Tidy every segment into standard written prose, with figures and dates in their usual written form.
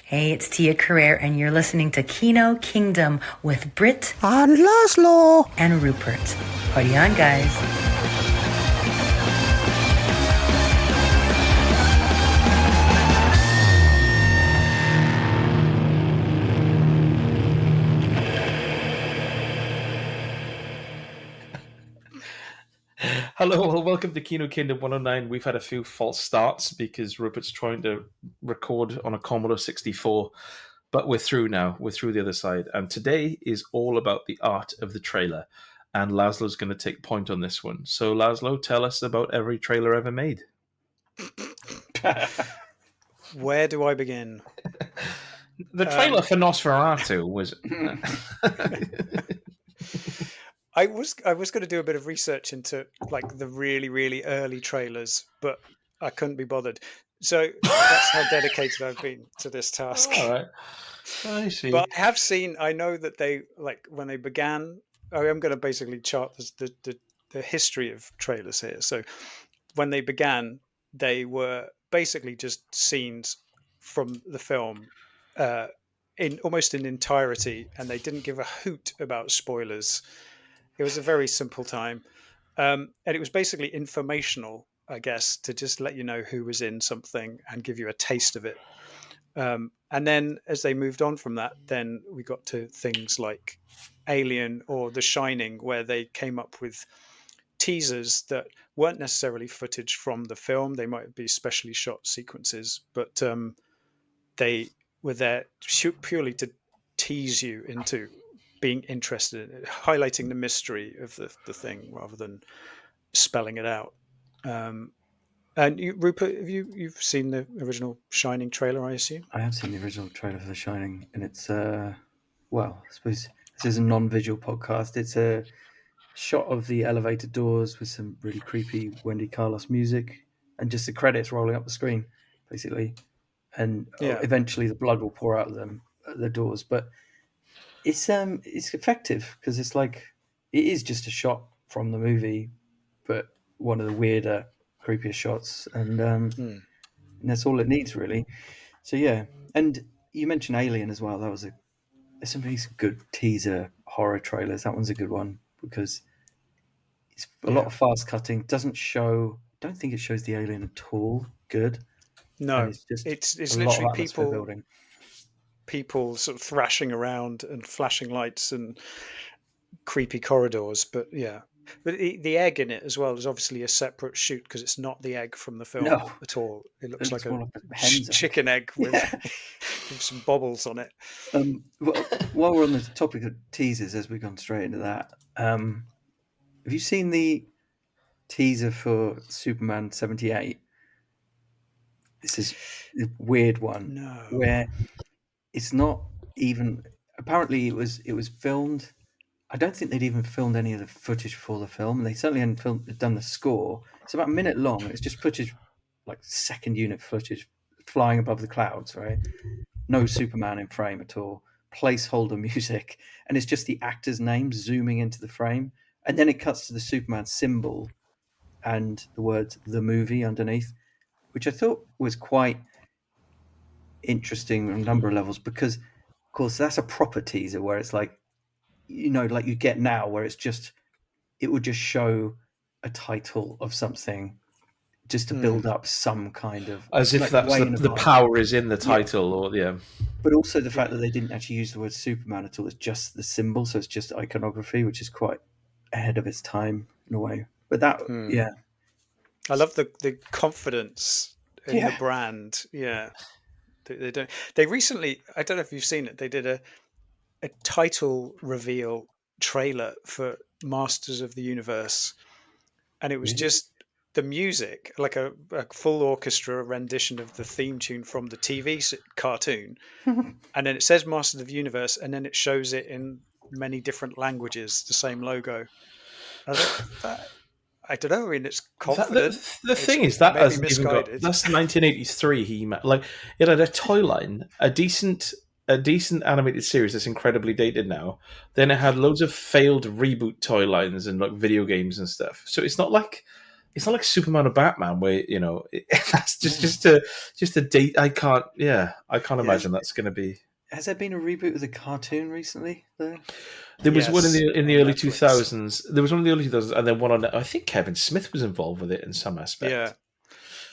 Hey, it's Tia Carrere, and you're listening to Kino Kingdom with Britt and Lazlo and Rupert. Party on, guys. Hello, well, welcome to Kino Kingdom 109. We've had a few false starts because Rupert's trying to record on a Commodore 64, but we're through now. We're through the other side. And today is all about the art of the trailer. And Lazlo's going to take point on this one. So, Lazlo, tell us about every trailer ever made. Where do I begin? The trailer for Nosferatu was... I was going to do a bit of research into like the really, really early trailers, but I couldn't be bothered. So that's how dedicated I've been to this task. All right. I see. But I know that they, like, when they began, I'm going to basically chart the history of trailers here. So when they began, they were basically just scenes from the film in almost in entirety, and they didn't give a hoot about spoilers. It was a very simple time. And it was basically informational, I guess, to just let you know who was in something and give you a taste of it. And then as they moved on from that, then we got to things like Alien or The Shining, where they came up with teasers that weren't necessarily footage from the film. They might be specially shot sequences, but they were there purely to tease you into being interested in it, highlighting the mystery of the thing rather than spelling it out. And you, Rupert, you've seen the original Shining trailer, I assume? I have seen the original trailer for The Shining, and it's well, I suppose this is a non-visual podcast. It's a shot of the elevator doors with some really creepy Wendy Carlos music, and just the credits rolling up the screen, basically. And eventually, the blood will pour out of them at the doors, but it's effective because it's like it is just a shot from the movie, but one of the weirder, creepier shots, and that's all it needs really. So yeah, and you mentioned Alien as well. That was there's some really good teaser horror trailers. That one's a good one because it's a lot of fast cutting. Don't think it shows the alien at all. Good. No, and it's literally people sort of thrashing around and flashing lights and creepy corridors. But the egg in it as well is obviously a separate shoot because it's not the egg from the film at all. It looks like a chicken egg with, with some bobbles on it. While we're on the topic of teasers, as we've gone straight into that, have you seen the teaser for Superman 78? This is a weird one where it's not even. Apparently, it was filmed. I don't think they'd even filmed any of the footage for the film. They certainly hadn't done the score. It's about a minute long. It's just footage, like second unit footage, flying above the clouds. Right, no Superman in frame at all. Placeholder music, and it's just the actor's name zooming into the frame, and then it cuts to the Superman symbol and the words "the movie" underneath, which I thought was quite interesting on a number of levels because, of course, that's a proper teaser where it's like, like you get now, where it would just show a title of something just to build up some kind of... As if that's the power is in the title, But also the fact that they didn't actually use the word Superman at all. It's just the symbol, so it's just iconography, which is quite ahead of its time in a way. But that, I love the confidence in the brand. Yeah. They don't. They recently, I don't know if you've seen it, they did a title reveal trailer for Masters of the Universe, and it was just the music, like a full orchestra rendition of the theme tune from the TV cartoon, and then it says Masters of the Universe, and then it shows it in many different languages, the same logo. I don't know. I mean, it's confident. The thing is that hasn't even got. That's 1983. It had a toy line, a decent animated series that's incredibly dated now. Then it had loads of failed reboot toy lines and like video games and stuff. So it's not like It's not like Superman or Batman, where that's just a date. I can't imagine that's going to be. Has there been a reboot of the cartoon recently? There was one in the early Netflix. 2000s. There was one in the early 2000s, and then one on. I think Kevin Smith was involved with it in some aspect.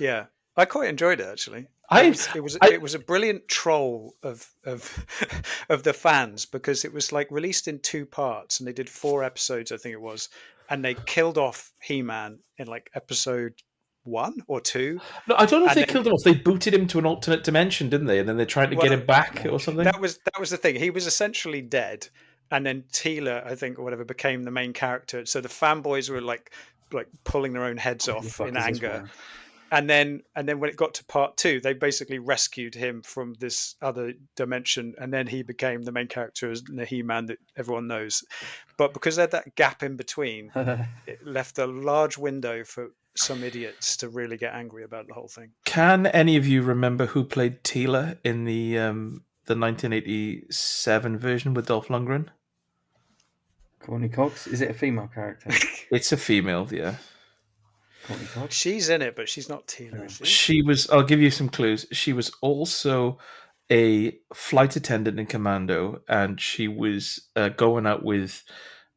Yeah. I quite enjoyed it actually. I It was a brilliant troll of of the fans, because it was like released in 2 parts, and they did 4 episodes, I think it was, and they killed off He-Man in like episode 1 or 2. No, I don't know if And they then- killed him off. They booted him to an alternate dimension, didn't they? And then they tried to get him back or something. That was the thing. He was essentially dead, and then Teela, I think, or whatever, became the main character. So the fanboys were like pulling their own heads off in anger. And then when it got to part 2, they basically rescued him from this other dimension, and then he became the main character as the He-Man that everyone knows. But because they had that gap in between, it left a large window for some idiots to really get angry about the whole thing. Can any of you remember who played Teela in the 1987 version with Dolph Lundgren? Courtney Cox. Is it a female character? It's a female, yeah. Courtney Cox. She's in it, but she's not Teela. Is she? She was. I'll give you some clues. She was also a flight attendant in Commando, and she was going out with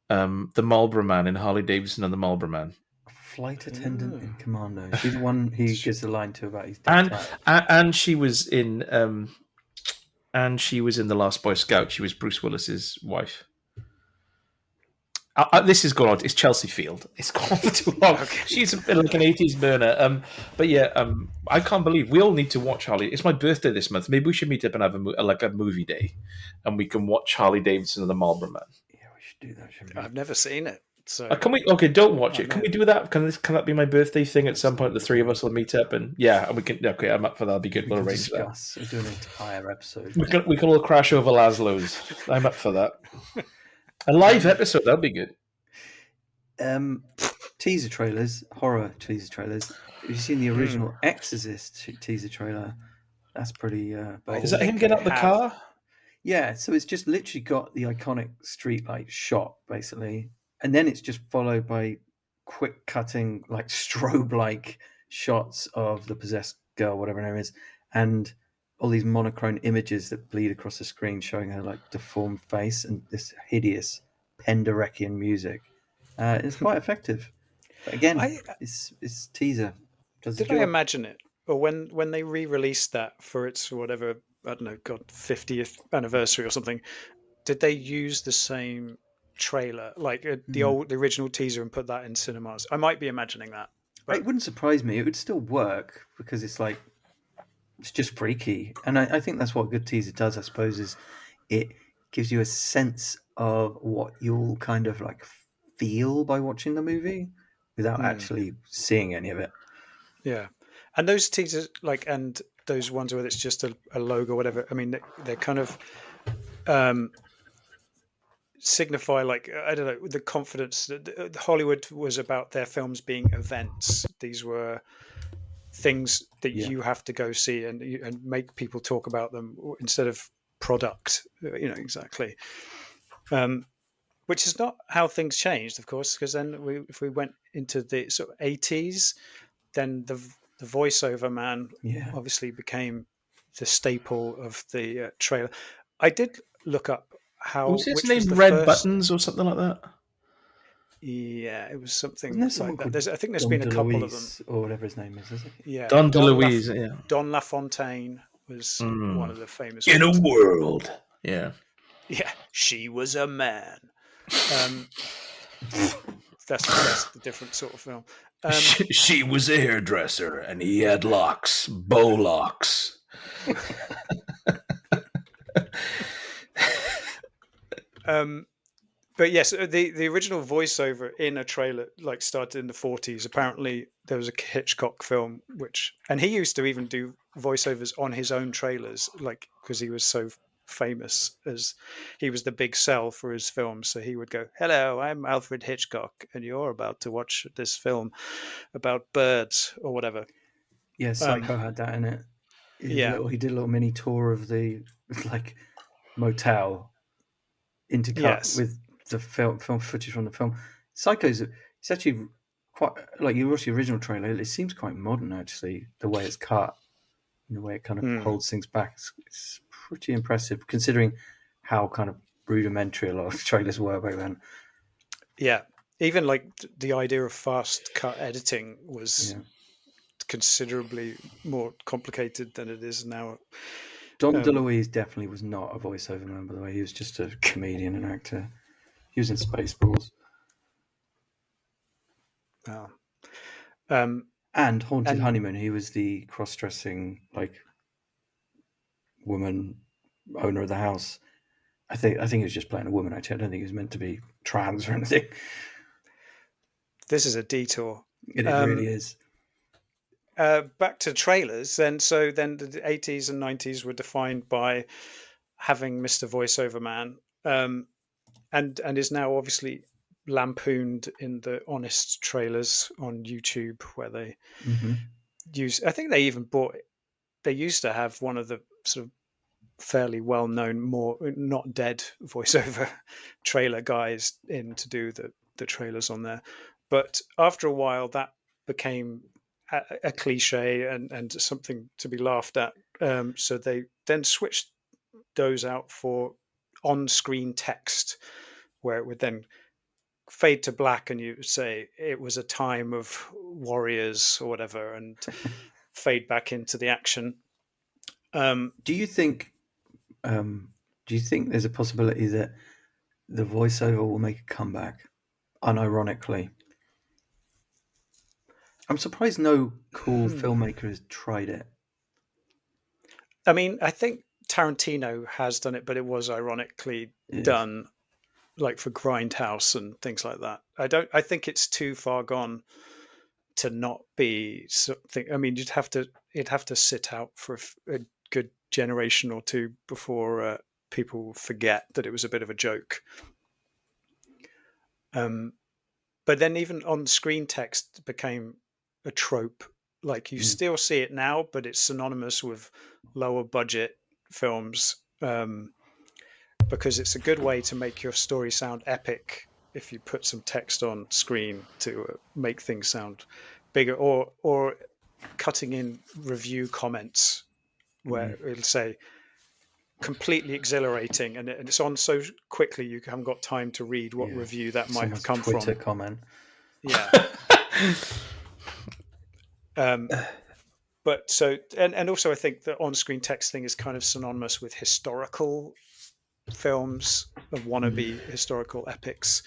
the Marlboro Man in Harley Davidson and the Marlboro Man. Flight attendant in Commando. She's the one he gives the line to about his dad. And she was in the Last Boy Scout. She was Bruce Willis's wife. This is gone on. It's Chelsea Field. It's gone on for too long. Okay. She's a bit like an 80s burner. But yeah, I can't believe we all need to watch Harley. It's my birthday this month. Maybe we should meet up and have a movie day, and we can watch Harley Davidson and the Marlboro Man. Yeah, we should do that. Shouldn't we? I've never seen it. So can we? Okay, don't watch it. Can we do that? Can that be my birthday thing at some point? The 3 of us will meet up and we can. Okay, I'm up for that. That'll be good. We'll arrange that. We'll do an entire episode. We can all crash over Lazlo's. I'm up for that. A live episode, that'd be good. Teaser trailers, horror teaser trailers. Have you seen the original Exorcist teaser trailer? That's pretty bold. Is that him getting out the car? Yeah, so it's just literally got the iconic streetlight shot, basically. And then it's just followed by quick cutting, like strobe-like shots of the possessed girl, whatever her name is, and all these monochrome images that bleed across the screen showing her like deformed face and this hideous Pendereckian music. It's quite effective. But again, it's teaser. Did I imagine it? Or when they re-released that for its whatever, I don't know, 50th anniversary or something, did they use the same trailer, like the original teaser, and put that in cinemas? I might be imagining that. It wouldn't surprise me. It would still work because it's just freaky. And I think that's what a good teaser does, I suppose, is it gives you a sense of what you'll kind of like feel by watching the movie without actually seeing any of it. Yeah. And those teasers, and those ones where it's just a logo or whatever, I mean, they're kind of signify, I don't know, the confidence that Hollywood was about their films being events. These were things that you have to go see and make people talk about them instead of product, exactly. Which is not how things changed, of course, because then if we went into the sort of 80s, then the voiceover man obviously became the staple of the trailer. I did look up how... Was his name Red Buttons or something like that? Yeah, it was something like that. I think there's Don been a couple of them. Or whatever his name is it? Yeah, Don DeLuise, yeah. Don LaFontaine was one of the famous In ones. a world. Yeah. Yeah, she was a man. That's the different sort of film. She was a hairdresser and he had locks, bow locks. But yes, the original voiceover in a trailer started in the 40s. Apparently, there was a Hitchcock film and he used to even do voiceovers on his own trailers, because he was so famous, as he was the big sell for his films. So he would go, "Hello, I'm Alfred Hitchcock, and you're about to watch this film about birds," or whatever. Yeah, Psycho had that in it. He did a little mini tour of the motel intercut with the film footage from the film. Psycho's it's actually quite like you watch the original trailer. It seems quite modern, actually, the way it's cut, and the way it kind of holds things back. It's pretty impressive considering how kind of rudimentary a lot of trailers were back then. Yeah, even like the idea of fast cut editing was considerably more complicated than it is now. Don DeLuise definitely was not a voiceover man, by the way. He was just a comedian and actor. He was in Spaceballs. Wow. And Haunted Honeymoon. He was the cross-dressing woman owner of the house. I think he was just playing a woman. Actually, I don't think he was meant to be trans or anything. This is a detour. It really is. Back to trailers. Then the 80s and 90s were defined by having Mr. Voiceover Man, and is now obviously lampooned in the honest trailers on YouTube, where they use. I think they even bought. They used to have one of the sort of fairly well-known, more not dead voiceover trailer guys in to do the trailers on there, but after a while that became a cliche and something to be laughed at. So they then switched those out for on-screen text, where it would then fade to black and you would say it was a time of warriors or whatever, and fade back into the action. Do you think there's a possibility that the voiceover will make a comeback, unironically? I'm surprised no cool filmmaker has tried it. I mean, I think Tarantino has done it, but it was ironically done, like for Grindhouse and things like that. I think it's too far gone to not be something. I mean, it'd have to sit out for a good generation or two before people forget that it was a bit of a joke. But then even on-screen text became a trope. Like you still see it now, but it's synonymous with lower budget films, because it's a good way to make your story sound epic if you put some text on screen to make things sound bigger, or cutting in review comments where it'll say completely exhilarating, and it's on so quickly you haven't got time to read what review that might have come Twitter from. comment. Yeah. But so, and also I think the on-screen text thing is kind of synonymous with historical films of wannabe historical epics.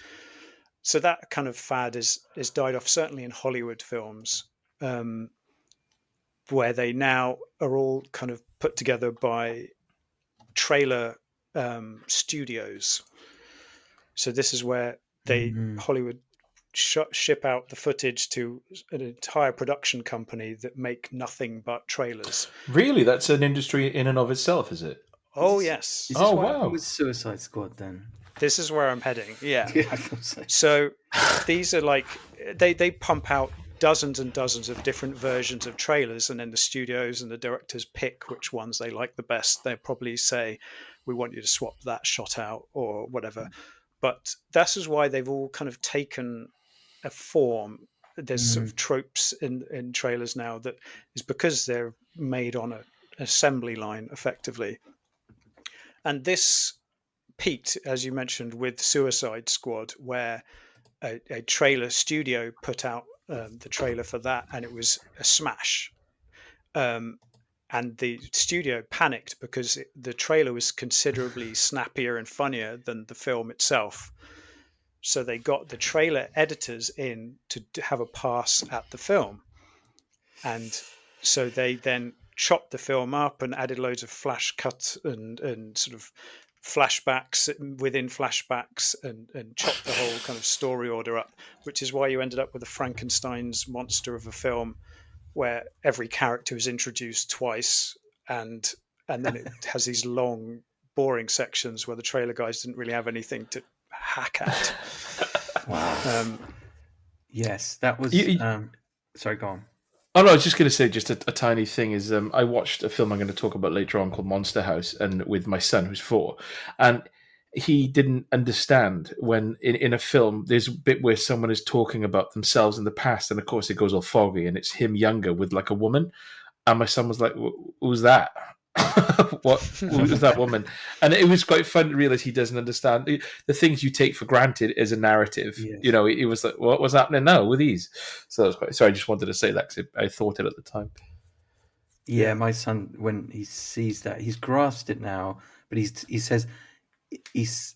So that kind of fad is died off, certainly in Hollywood films, where they now are all kind of put together by trailer studios. So this is where Hollywood ship out the footage to an entire production company that make nothing but trailers. Really? That's an industry in and of itself, is it? Oh, yes. Is this what happened with Suicide Squad then? This is where I'm heading. Yeah. I thought so. So these are like, they pump out dozens and dozens of different versions of trailers, and then the studios and the directors pick which ones they like the best. They'll probably say, we want you to swap that shot out or whatever. But this is why they've all kind of taken a form. There's sort of tropes in trailers now that is because they're made on an assembly line effectively. And this peaked, as you mentioned, with Suicide Squad, where a trailer studio put out the trailer for that, and it was a smash. And the studio panicked because the trailer was considerably snappier and funnier than the film itself. So they got the trailer editors in to have a pass at the film. And so they then chopped the film up and added loads of flash cuts and sort of flashbacks within flashbacks and chopped the whole kind of story order up, which is why you ended up with a Frankenstein's monster of a film where every character is introduced twice, and then it has these long, boring sections where the trailer guys didn't really have anything to hack at. Wow. Yes, that was... sorry, go on. Oh no, I was just going to say just a tiny thing is I watched a film I'm going to talk about later on called Monster House, and with my son who's 4, and he didn't understand when in a film there's a bit where someone is talking about themselves in the past, and of course it goes all foggy, and it's him younger with like a woman, and my son was like, "Who's that?" What was that woman? And it was quite fun to realize he doesn't understand the things you take for granted as a narrative. Yes. You know, it was like, what was happening now with these? So it was quite. Sorry, I just wanted to say that because I thought it at the time. Yeah, my son, when he sees that, he's grasped it now, but he says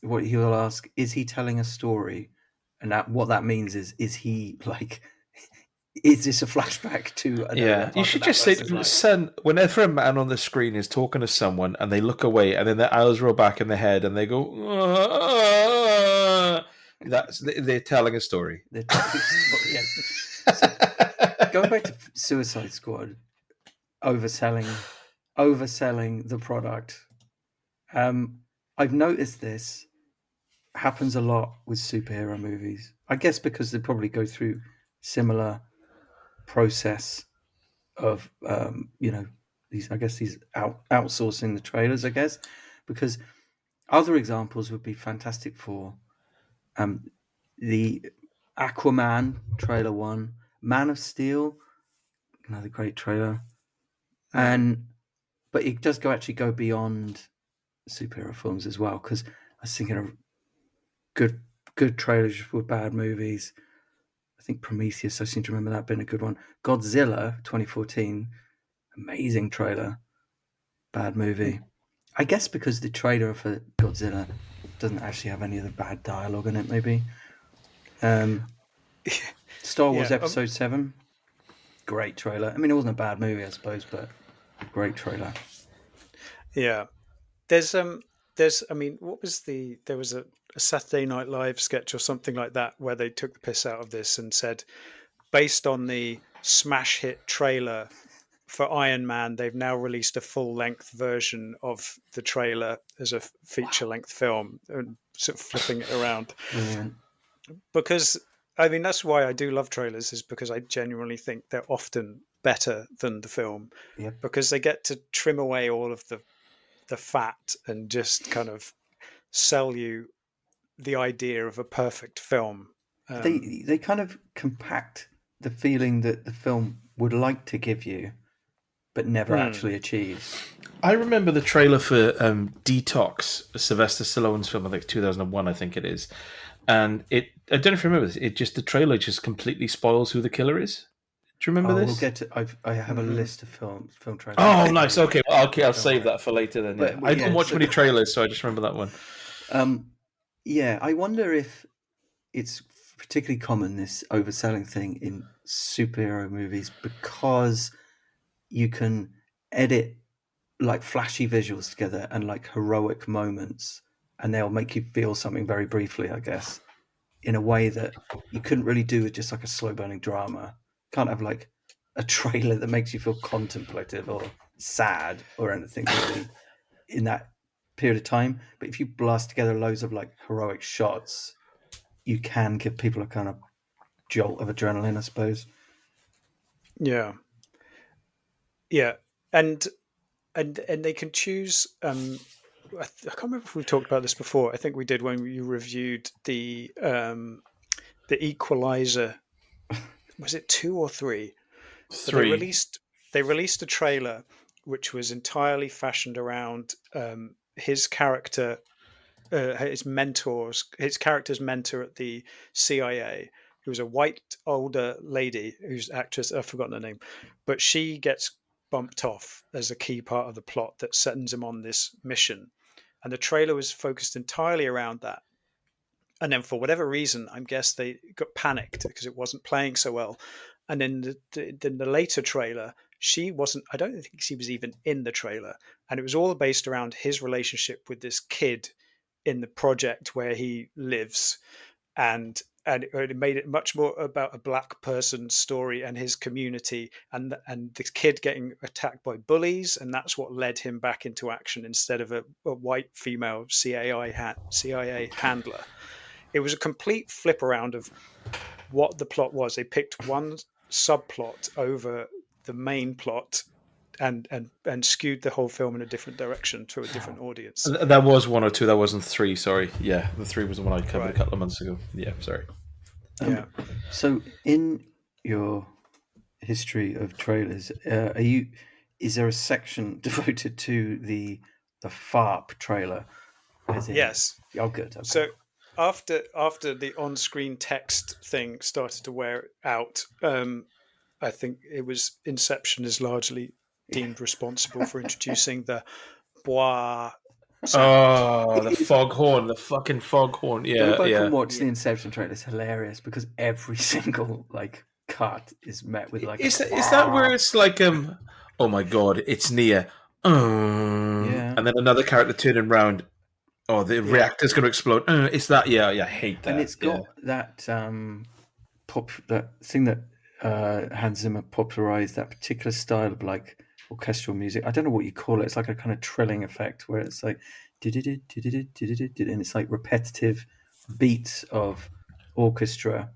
what he will ask, is he telling a story? And what that means is he like, is this a flashback to Yeah, you should just say, son, whenever a man on the screen is talking to someone and they look away and then their eyes roll back in their head and they go, they're telling a story. They're telling a story, yeah. So, going back to Suicide Squad, overselling the product. I've noticed this happens a lot with superhero movies. I guess because they probably go through similar process of these outsourcing the trailers, I guess, because other examples would be Fantastic Four, the Aquaman trailer one, Man of Steel, another great trailer, but it does go beyond superhero films as well, because I was thinking of good trailers with bad movies. I think Prometheus, I seem to remember that being a good one. Godzilla 2014, amazing trailer, bad movie. I guess because the trailer for Godzilla doesn't actually have any of the bad dialogue in it, maybe. Star Wars Episode 7, great trailer. I mean, it wasn't a bad movie, I suppose, but great trailer. Yeah. What was there was a Saturday Night Live sketch or something like that where they took the piss out of this and said, based on the smash hit trailer for Iron Man, they've now released a full-length version of the trailer as a feature-length film, and sort of flipping it around. Brilliant. Because, I mean, that's why I do love trailers, is because I genuinely think they're often better than the film. Yep. Because they get to trim away all of the fat and just kind of sell you the idea of a perfect film. They kind of compact the feeling that the film would like to give you, but never actually achieves. I remember the trailer for Detox, Sylvester Stallone's film, I think 2001, I think it is. And I don't know if you remember this, the trailer just completely spoils who the killer is. Do you remember this? We'll get to. I have a list of film trailers. Oh, nice. Okay, I'll save that for later then. Yeah. I don't watch many trailers, so I just remember that one. Yeah, I wonder if it's particularly common, this overselling thing in superhero movies, because you can edit like flashy visuals together and like heroic moments, and they'll make you feel something very briefly, I guess, in a way that you couldn't really do with just like a slow burning drama. Can't have like a trailer that makes you feel contemplative or sad or anything really in that period of time. But if you blast together loads of like heroic shots, you can give people a kind of jolt of adrenaline, I suppose. Yeah, and they can choose. I can't remember if we talked about this before. I think we did when you reviewed the Equalizer. Was it 2 or 3? 3. They released a trailer which was entirely fashioned around his character, his character's mentor at the CIA, who was a white older lady whose actress, I've forgotten her name, but she gets bumped off as a key part of the plot that sends him on this mission. And the trailer was focused entirely around that. And then for whatever reason, I guess they got panicked because it wasn't playing so well. And then the later trailer, I don't think she was even in the trailer. And it was all based around his relationship with this kid in the project where he lives. And it made it much more about a black person's story and his community, and this kid getting attacked by bullies, and that's what led him back into action instead of a white female CIA handler. It was a complete flip around of what the plot was. They picked one subplot over the main plot, and skewed the whole film in a different direction to a different audience. That was 1 or 2. That wasn't 3. Sorry. Yeah, the 3 was the one I covered Right. a couple of months ago. Yeah, sorry. Yeah. So in your history of trailers, is there a section devoted to the FARP trailer? Yes. Oh, good. Okay. So after the on-screen text thing started to wear out, I think it was Inception is largely deemed responsible for introducing the bois sound. Oh, the foghorn, the fucking foghorn. Go Yeah, back yeah. and watch the Inception trailer. It's hilarious because every single cut is met with Is that where it's like oh my god, it's near. Yeah. And then another character turning around. Oh, the reactor's going to explode. It's that. Yeah, I hate that. And it's got that that thing that Hans Zimmer popularized, that particular style of orchestral music. I don't know what you call it. It's like a kind of trilling effect where it's like and it's like repetitive beats of orchestra.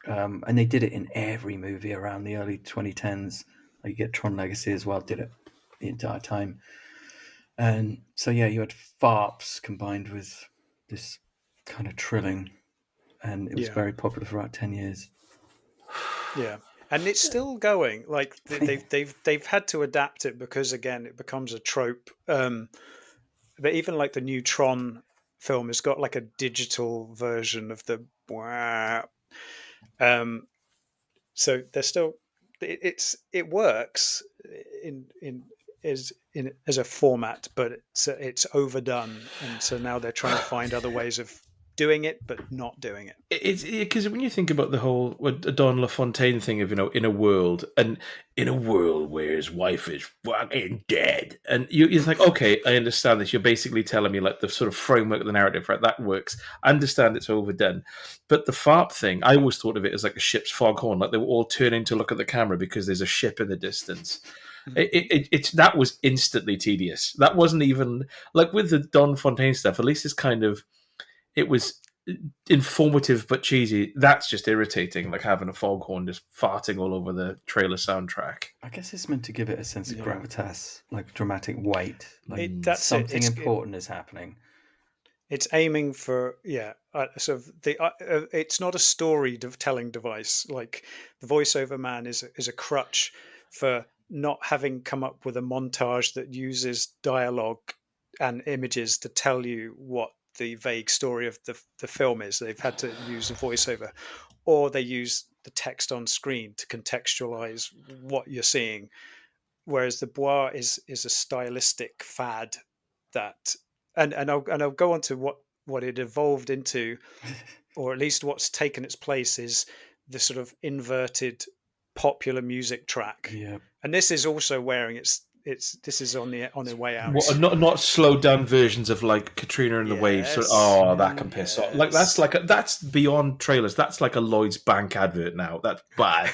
And they did it in every movie around the early 2010s. Like you get Tron Legacy as well, did it the entire time. And so you had FARPs combined with this kind of trilling, and it was very popular for about 10 years. Yeah, and it's still going. Like they've had to adapt it because again it becomes a trope. But even like the new Tron film has got like a digital version of the so they're still it works as a format, but it's overdone, and so now they're trying to find other ways of doing it but not doing it. It's because when you think about the whole Don LaFontaine thing of in a world where his wife is fucking dead, and you're like, okay, I understand this. You're basically telling me like the sort of framework of the narrative, right? That works. I understand it's overdone, but the FARP thing, I always thought of it as like a ship's foghorn, like they were all turning to look at the camera because there's a ship in the distance. It's that was instantly tedious. That wasn't even like with the Don Fontaine stuff. At least it's kind of. It was informative but cheesy. That's just irritating, like having a foghorn just farting all over the trailer soundtrack. I guess it's meant to give it a sense of gravitas, like dramatic weight, like something important is happening. It's aiming for sort of it's not a story telling device. Like the voiceover man is a crutch for not having come up with a montage that uses dialogue and images to tell you what the vague story of the film is. They've had to use a voiceover, or they use the text on screen to contextualize what you're seeing. Whereas the bois is a stylistic fad that, and I'll go on to what it evolved into, or at least what's taken its place is the sort of inverted popular music track. Yeah. And this is also wearing this is on the way out. Not slowed down versions of like Katrina and the Waves. So, that can piss off. Like that's beyond trailers. That's like a Lloyd's Bank advert now. That's bad.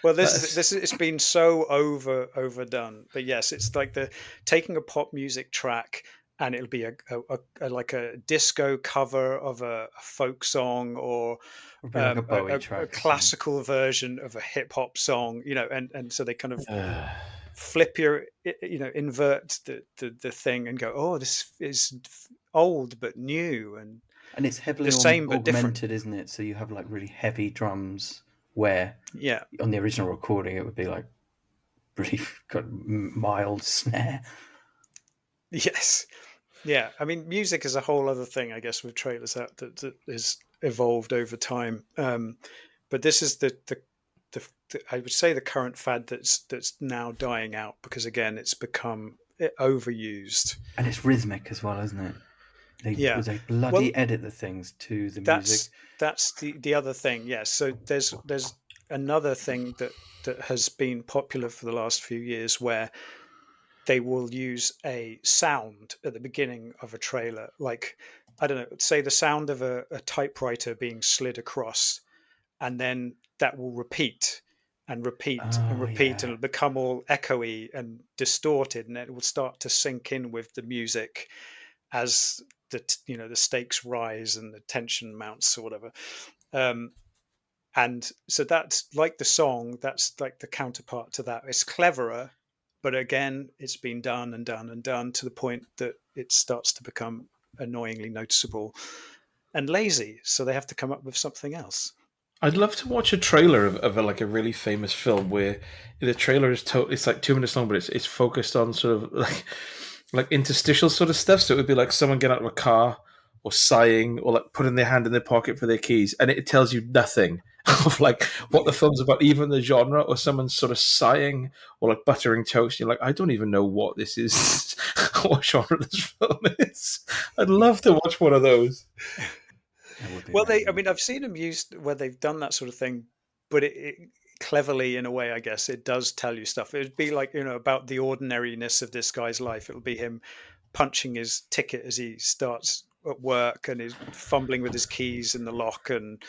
Well, this it's been so overdone. But yes, it's like taking a pop music track and it'll be a disco cover of a folk song or a classical version of a hip hop song. And so they kind of. Flip invert the thing and go, oh, this is old but new, and it's heavily the same but augmented, different, isn't it? So you have like really heavy drums where on the original recording it would be like really got mild snare. Yes, yeah. I mean, music is a whole other thing, I guess, with trailers that is evolved over time. But this is the I would say the current fad that's now dying out because again it's become overused and it's rhythmic as well, isn't it? They bloody edit the things to the music. That's the other thing. Yes. So there's another thing that has been popular for the last few years where they will use a sound at the beginning of a trailer, like I don't know, say the sound of a typewriter being slid across, and then that will repeat and repeat and repeat, and it'll become all echoey and distorted, and it will start to sink in with the music as the stakes rise and the tension mounts or whatever. And so that's like the song, that's like the counterpart to that. It's cleverer, But again, it's been done and done and done to the point that it starts to become annoyingly noticeable and lazy. So they have to come up with something else. I'd love to watch a trailer of like a really famous film where the trailer is it's like 2 minutes long, but it's focused on sort of like interstitial sort of stuff. So it would be like someone getting out of a car or sighing or like putting their hand in their pocket for their keys, and it tells you nothing of like what the film's about, even the genre, or someone sort of sighing or like buttering toast. You're like, I don't even know what this is, what genre this film is. I'd love to watch one of those. Well, I've seen them used where they've done that sort of thing, but it cleverly, in a way, I guess, it does tell you stuff. It'd be like, about the ordinariness of this guy's life. It'll be him punching his ticket as he starts at work, and he's fumbling with his keys in the lock and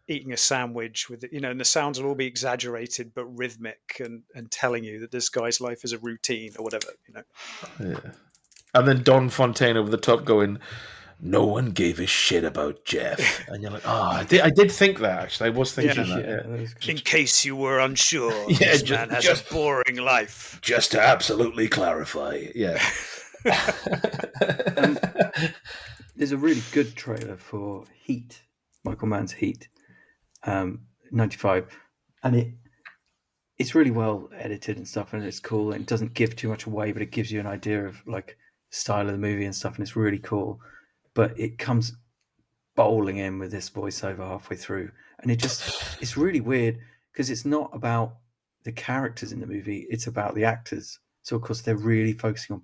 eating a sandwich with it, and the sounds will all be exaggerated but rhythmic and telling you that this guy's life is a routine or whatever. Yeah. And then Don LaFontaine over the top going, no one gave a shit about Jeff. And you're like, I did think that, actually. I was thinking that. Yeah. In case you were unsure, this man has a boring life. Just to absolutely clarify. Yeah. There's a really good trailer for Heat, Michael Mann's Heat, 95. And it's really well edited and stuff, and it's cool. And it doesn't give too much away, but it gives you an idea of like style of the movie and stuff, and it's really cool. But it comes bowling in with this voiceover halfway through, and it's really weird because it's not about the characters in the movie, it's about the actors. So of course they're really focusing on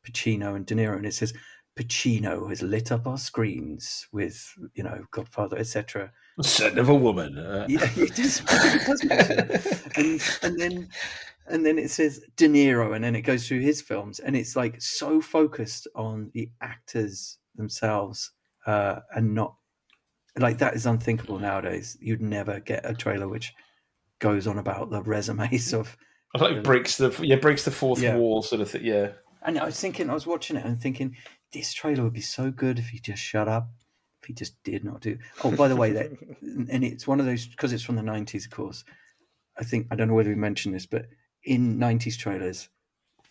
Pacino and De Niro, and it says Pacino has lit up our screens with Godfather, etc. Son of a woman. Yeah, it does mention that. And then it says De Niro, and then it goes through his films, and it's like so focused on the actors themselves, and not like that is unthinkable nowadays. You'd never get a trailer which goes on about the resumes of breaks the fourth wall sort of thing. Yeah. And I was watching it and thinking, this trailer would be so good if he just shut up, if he just did not do. Oh, by the way, and it's one of those, because it's from the 90s, of course. I don't know whether we mentioned this, but in 90s trailers,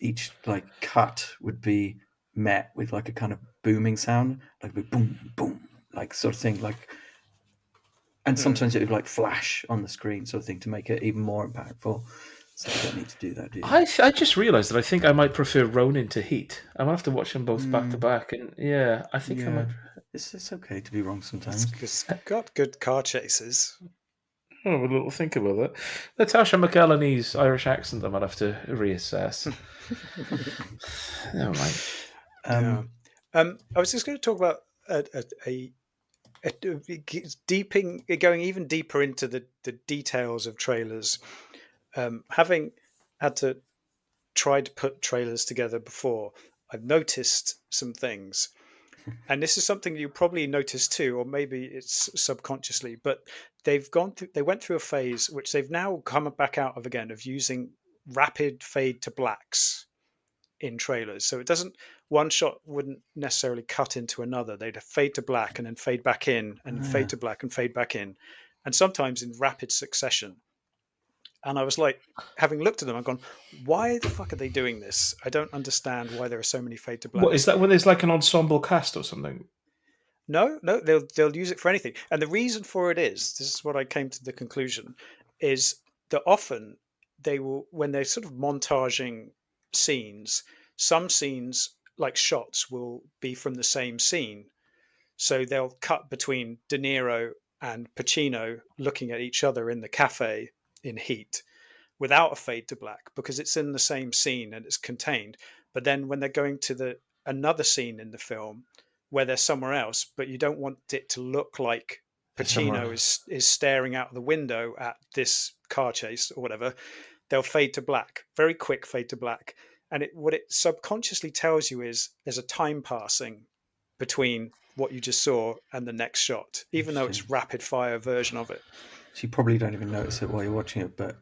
each like cut would be met with like a kind of booming sound, like boom, boom, like sort of thing, like, and sometimes it would like flash on the screen, sort of thing, to make it even more impactful. So you don't need to do that, do you? I just realised that I think I might prefer Ronin to Heat. I'm gonna have to watch them both back to back, and I think I might. It's okay to be wrong sometimes. It's got good car chases. Oh, a little think about that. Natasha McElhenney's Irish accent, I might have to reassess. Never mind. I was just going to talk about going even deeper into the details of trailers. Having had to try to put trailers together before, I've noticed some things. And this is something you probably noticed too, or maybe it's subconsciously, but they went through a phase which they've now come back out of again, of using rapid fade to blacks in trailers. So one shot wouldn't necessarily cut into another. They'd fade to black and then fade back in, and fade to black and fade back in, and sometimes in rapid succession. And I was like, having looked at them, I've gone, why the fuck are they doing this? I don't understand why there are so many fade to blacks. What is that? When there's like an ensemble cast or something? No, they'll use it for anything. And the reason for it is, this is what I came to the conclusion, is that often they will, when they're sort of montaging scenes, some scenes, like shots, will be from the same scene. So they'll cut between De Niro and Pacino looking at each other in the cafe in Heat without a fade to black, because it's in the same scene and it's contained. But then when they're going to another scene in the film where they're somewhere else, but you don't want it to look like Pacino is staring out the window at this car chase or whatever, they'll fade to black, very quick fade to black. And what it subconsciously tells you is there's a time passing between what you just saw and the next shot, even though it's rapid fire version of it. So you probably don't even notice it while you're watching it, but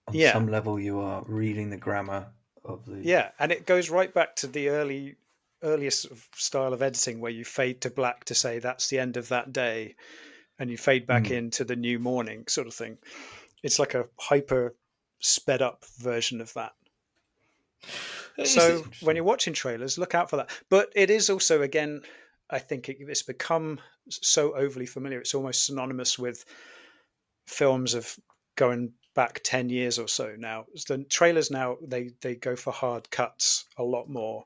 on some level you are reading the grammar of the... Yeah, and it goes right back to the earliest style of editing where you fade to black to say that's the end of that day, and you fade back into the new morning sort of thing. It's like a hyper sped up version of that. So when you're watching trailers, look out for that. But it is also, again, I think it's become so overly familiar. It's almost synonymous with films of going back 10 years or so now. The trailers now, they go for hard cuts a lot more,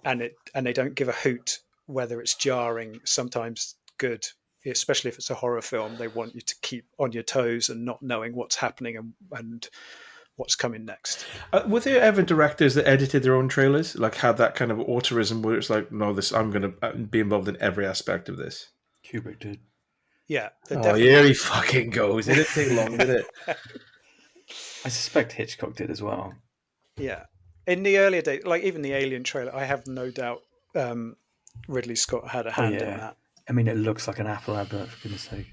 and they don't give a hoot whether it's jarring, sometimes good, especially if it's a horror film. They want you to keep on your toes and not knowing what's happening and what's coming next. Were there ever directors that edited their own trailers, like had that kind of autorism where it's like, no, I'm going to be involved in every aspect of this? Kubrick did. Yeah. Oh, here he fucking goes. It didn't take long, did it? I suspect Hitchcock did as well. Yeah. In the earlier days, like even the Alien trailer, I have no doubt Ridley Scott had a hand in that. I mean, it looks like an Apple advert, for goodness sake.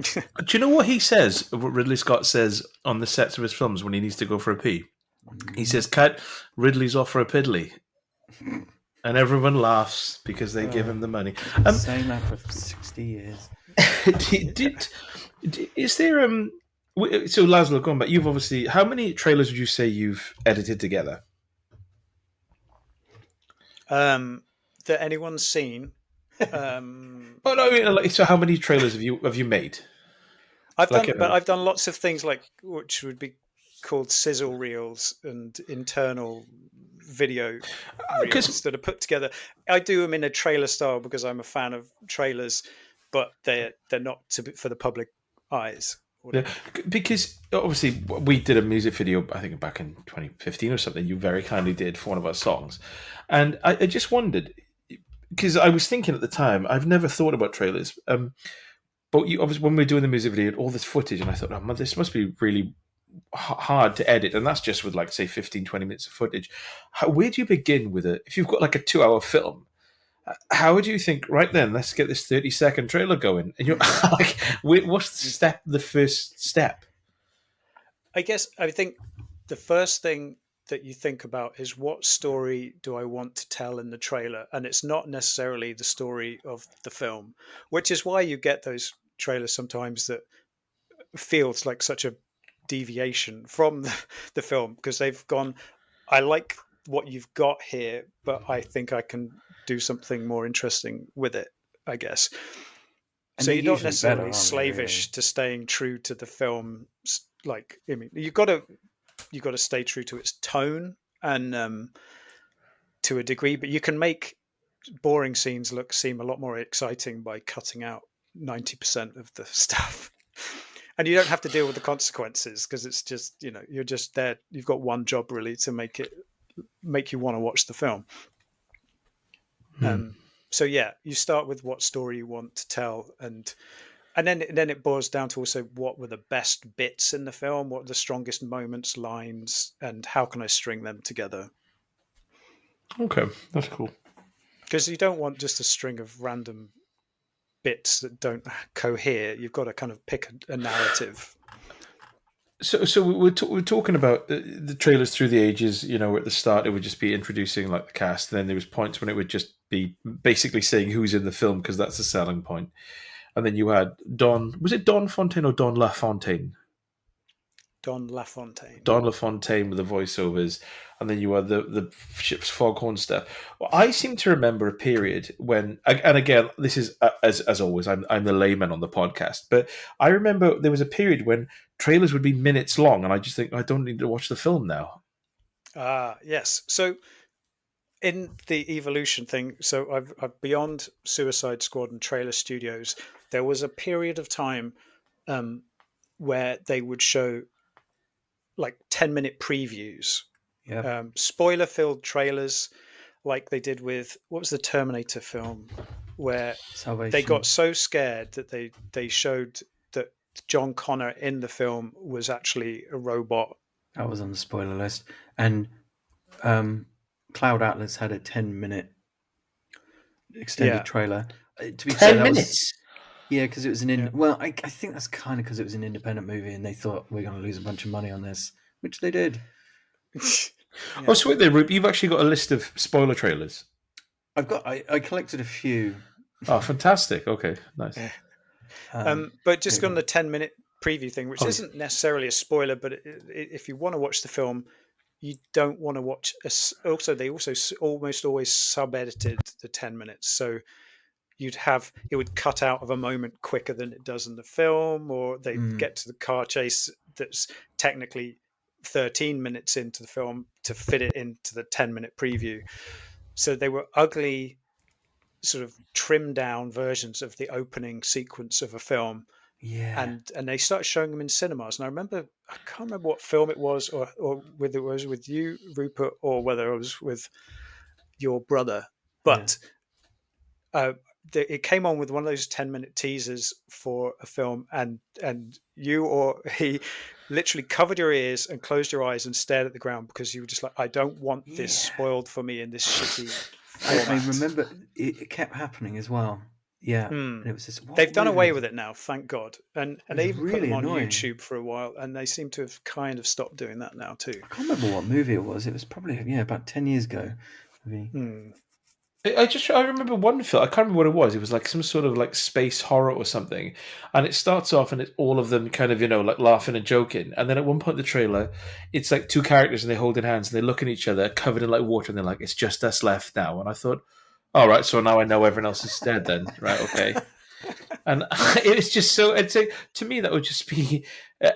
Do you know what he says? What Ridley Scott says on the sets of his films when he needs to go for a pee? He says, "Cut, Ridley's off for a piddly." And everyone laughs because they give him the money. Saying that for 60 years. Is there so Lazlo, going back, you've obviously, how many trailers would you say you've edited together? That anyone's seen. Oh no, I mean, so how many trailers have you made? I've done lots of things like which would be called sizzle reels and internal video reels that are put together. I do them in a trailer style because I'm a fan of trailers, but they're not for the public eyes. Yeah, because obviously we did a music video, I think back in 2015 or something. You very kindly did for one of our songs, and I just wondered, because I was thinking at the time, I've never thought about trailers, but you obviously when we were doing the music video, all this footage, and I thought, oh, this must be really hard to edit, and that's just with like say 15-20 minutes of footage. Where do you begin with it if you've got like a 2-hour film? How would you think, right then, let's get this 30-second trailer going? And you're like, what's the first step? I think the first thing that you think about is what story do I want to tell in the trailer? And it's not necessarily the story of the film, which is why you get those trailers sometimes that feels like such a deviation from the film, because they've gone, I like what you've got here, but I think I can do something more interesting with it, I guess. And so you're not necessarily slavish to staying true to the film. Like, I mean, you've got to stay true to its tone and to a degree, but you can make boring scenes seem a lot more exciting by cutting out 90% of the stuff. And you don't have to deal with the consequences because it's just, you're just there. You've got one job really to make you want to watch the film. So yeah, you start with what story you want to tell, and then it boils down to also what were the best bits in the film, what were the strongest moments, lines, and how can I string them together. Okay, that's cool. Because you don't want just a string of random bits that don't cohere. You've got to kind of pick a narrative. So we're talking about the trailers through the ages. At the start it would just be introducing like the cast. Then there was points when it would just be basically saying who's in the film because that's the selling point. And then you had was it Don Fontaine or Don LaFontaine? Don LaFontaine. Don LaFontaine with the voiceovers, and then you had the ship's foghorn stuff. Well, I seem to remember a period when, and again, this is as always, I'm the layman on the podcast, but I remember there was a period when trailers would be minutes long, and I just think I don't need to watch the film now. Yes. So in the evolution thing, so I've beyond Suicide Squad and Trailer Studios, there was a period of time where they would show like 10-minute previews, spoiler-filled trailers, like they did with, what was the Terminator film, where Salvation. They got so scared that they showed that John Connor in the film was actually a robot. That was on the spoiler list. And Cloud Atlas had a 10-minute extended trailer. To be 10 minutes? Because it was well, I think that's kind of because it was an independent movie and they thought we're going to lose a bunch of money on this, which they did. Oh, so wait there, Rupert, you've actually got a list of spoiler trailers. I collected a few. Oh, fantastic. Okay, nice. But just on the 10-minute preview thing, which isn't necessarily a spoiler, but if you want to watch the film, you don't want to watch. Also, they also almost always sub-edited the 10 minutes, so it would cut out of a moment quicker than it does in the film, or they get to the car chase that's technically 13 minutes into the film to fit it into the 10-minute preview. So they were ugly, sort of trimmed down versions of the opening sequence of a film. Yeah. And they started showing them in cinemas. And I can't remember what film it was, or whether it was with you, Rupert, or whether it was with your brother. But it came on with one of those 10-minute teasers for a film, and you or he literally covered your ears and closed your eyes and stared at the ground, because you were just like, I don't want this spoiled for me in this shitty format. I remember it kept happening as well. Yeah, and it was this. They've done away with it now, thank God. And they even really put them on annoying. YouTube for a while, and they seem to have kind of stopped doing that now too. I can't remember what movie it was. It was probably about 10 years ago. Maybe. I remember one film. I can't remember what it was. It was like some sort of like space horror or something, and it starts off and it's all of them kind of like laughing and joking, and then at one point in the trailer, it's like two characters and they're holding hands and they're looking at each other, covered in like water, and they're like, "It's just us left now." And I thought, all right, so now I know everyone else is dead. Then, right, okay. And it's just so. I'd say to me that would just be.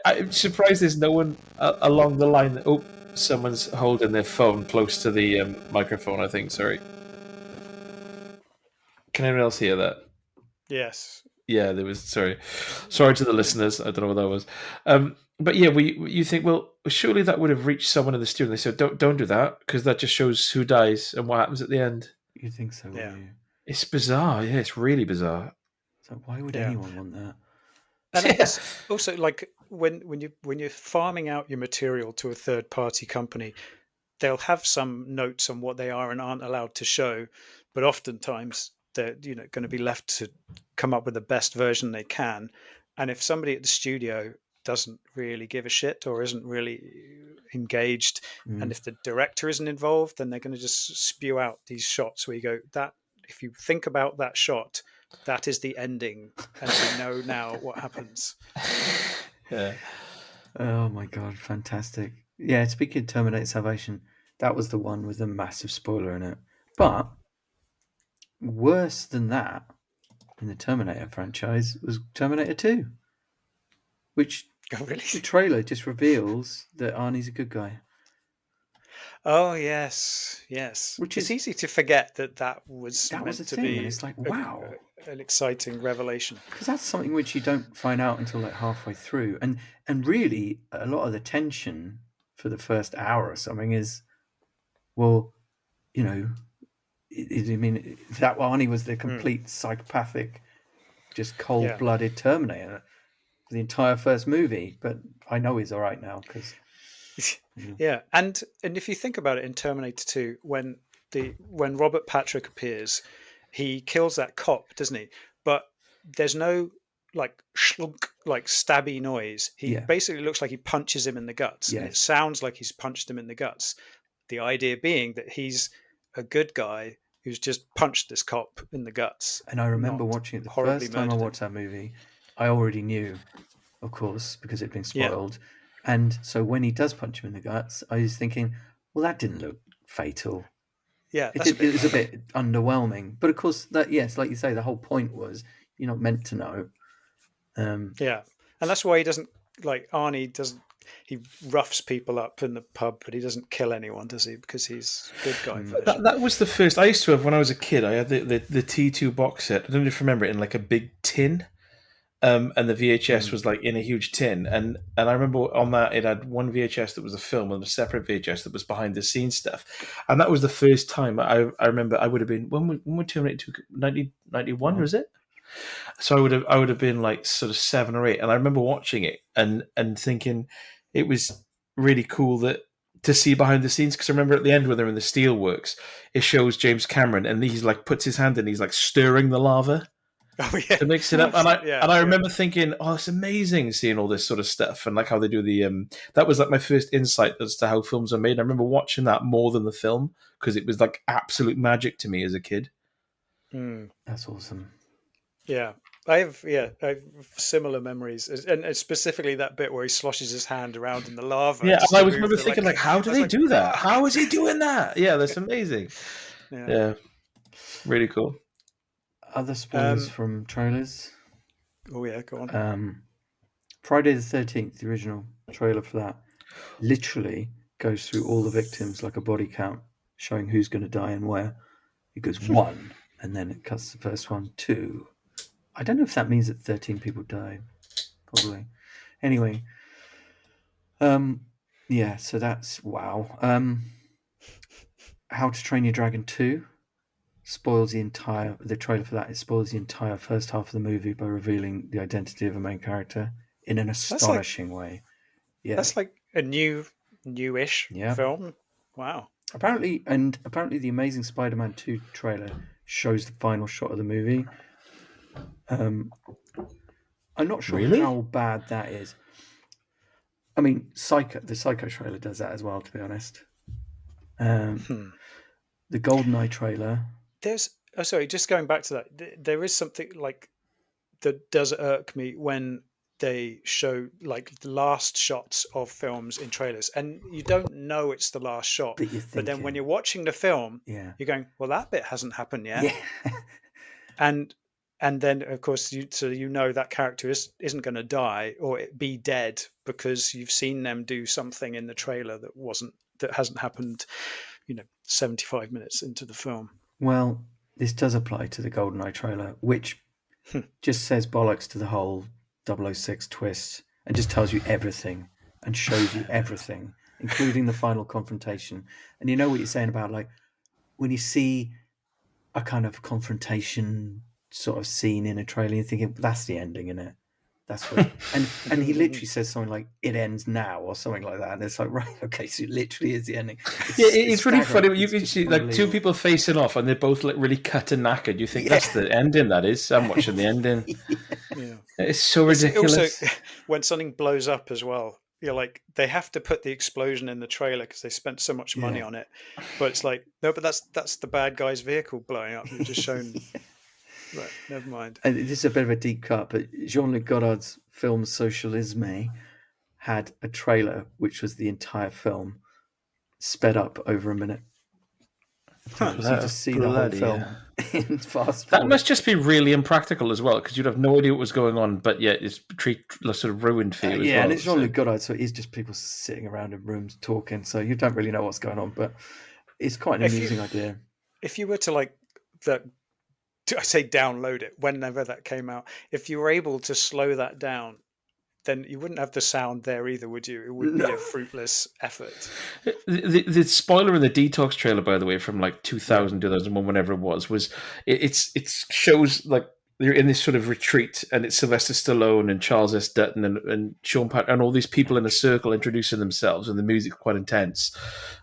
I'm surprised there's no one along the line. That, someone's holding their phone close to the microphone. I think. Sorry. Can anyone else hear that? Yes. Yeah, there was. Sorry to the listeners. I don't know what that was. But yeah, you think, well, surely that would have reached someone in the studio. And they said, don't do that, because that just shows who dies and what happens at the end. You think so? Yeah. You? It's bizarre. Yeah, it's really bizarre. So why would anyone want that? And I guess also, like when you're farming out your material to a third party company, they'll have some notes on what they are and aren't allowed to show, but oftentimes they're going to be left to come up with the best version they can. And if somebody at the studio doesn't really give a shit or isn't really engaged, and if the director isn't involved, then they're going to just spew out these shots where you go, that if you think about that shot, that is the ending, and we know now what happens. Yeah. Oh my god, fantastic. Yeah, speaking of Terminator Salvation, that was the one with a massive spoiler in it. But worse than that in the Terminator franchise was Terminator 2, which really? the trailer just reveals that Arnie's a good guy. Oh yes. Which it's is easy to forget that was meant the to thing, be. and it's like, wow, an exciting revelation. because that's something which you don't find out until like halfway through, and really a lot of the tension for the first hour or something is, well, I mean, that Arnie was the complete psychopathic, just cold-blooded Terminator for the entire first movie, but I know he's all right now because. Yeah, and if you think about it, in Terminator 2, when Robert Patrick appears, he kills that cop, doesn't he? But there's no like shlunk, like stabby noise. He basically looks like he punches him in the guts, and it sounds like he's punched him in the guts. The idea being that he's a good guy who's just punched this cop in the guts. And I remember watching it the first time I watched that movie. I already knew, of course, because it'd been spoiled. Yeah. And so when he does punch him in the guts, I was thinking, well, that didn't look fatal. Yeah, it was a bit underwhelming. But of course, like you say, the whole point was you're not meant to know. Yeah, and that's why he doesn't, like Arnie doesn't. He roughs people up in the pub, but he doesn't kill anyone, does he? Because he's a good guy. That was the first I used to have when I was a kid. I had the T2 box set. I don't know if you remember it, in like a big tin. And the VHS was like in a huge tin, and I remember on that it had one VHS that was a film and a separate VHS that was behind the scenes stuff, and that was the first time I remember I would have been when we Terminator 2 1991 was it? So I would have been like sort of 7 or 8, and I remember watching it and thinking it was really cool to see behind the scenes, because I remember at the end when they're in the steelworks, it shows James Cameron and he's like puts his hand in, he's like stirring the lava. To mix it up, and I remember thinking, "Oh, it's amazing seeing all this sort of stuff," and like how they do the. That was like my first insight as to how films are made. I remember watching that more than the film because it was like absolute magic to me as a kid. That's awesome. Yeah, I have similar memories, and specifically that bit where he sloshes his hand around in the lava. Yeah, just and I to was move remember the, thinking, like, how do I was they like, do that? "Fuck!" How is he doing that? Yeah, that's amazing. Yeah, really cool. Other spoilers from trailers. Oh yeah, go on. Friday the 13th, the original trailer for that, literally goes through all the victims like a body count, showing who's going to die and where. It goes 1, and then it cuts the first one, 2. I don't know if that means that 13 people died. Probably. Anyway, yeah, so that's wow. How to Train Your Dragon 2 spoils the trailer for that. It spoils the entire first half of the movie by revealing the identity of a main character in an astonishing way. Yeah, That's like a newish yeah. film. Wow. Apparently, the Amazing Spider-Man 2 trailer shows the final shot of the movie. I'm not sure Really? how bad that is. I mean, the Psycho trailer does that as well, to be honest. The GoldenEye trailer. Sorry, just going back to that. There is something like that does irk me when they show like the last shots of films in trailers, and you don't know it's the last shot. But you're But then when thinking, you're watching the film, yeah, you're going, "Well, that bit hasn't happened yet." yeah, And then of course you know that character isn't going to die or be dead because you've seen them do something in the trailer that hasn't happened 75 minutes into the film. Well, this does apply to the GoldenEye trailer, which just says bollocks to the whole 006 twist and just tells you everything and shows you everything, including the final confrontation. And you know what you're saying about, like, when you see a kind of confrontation sort of scene in a trailer, you're thinking, that's the ending, isn't it? That's what, and he literally says something like, "It ends now," or something like that, and it's like, right, okay, so it literally is the ending. It's really funny when you It's can just see like two people facing off and they're both like really cut and knackered. You think that's the ending. That is, I'm watching the ending. Yeah. It's so It's ridiculous. also when something blows up as well, you're like, they have to put the explosion in the trailer because they spent so much money on it. But it's like, no, but that's the bad guy's vehicle blowing up. You've just shown. Right, never mind. And this is a bit of a deep cut, but Jean-Luc Godard's film Socialisme had a trailer which was the entire film sped up over a minute. So you just see the whole film in fast forward. That must just be really impractical as well, because you'd have no idea what was going on, but yet it's sort of ruined for you as well. And it's Jean-Luc Godard, so it is just people sitting around in rooms talking, so you don't really know what's going on, but it's quite an amusing idea. If you were to I say download it whenever that came out, if you were able to slow that down, then you wouldn't have the sound there either, would you? It would be a fruitless effort. The spoiler in the Detox trailer, by the way, from like 2000, 2001, whenever it was it shows like they're in this sort of retreat, and it's Sylvester Stallone and Charles S. Dutton and Sean Pat and all these people in a circle introducing themselves, and the music's quite intense.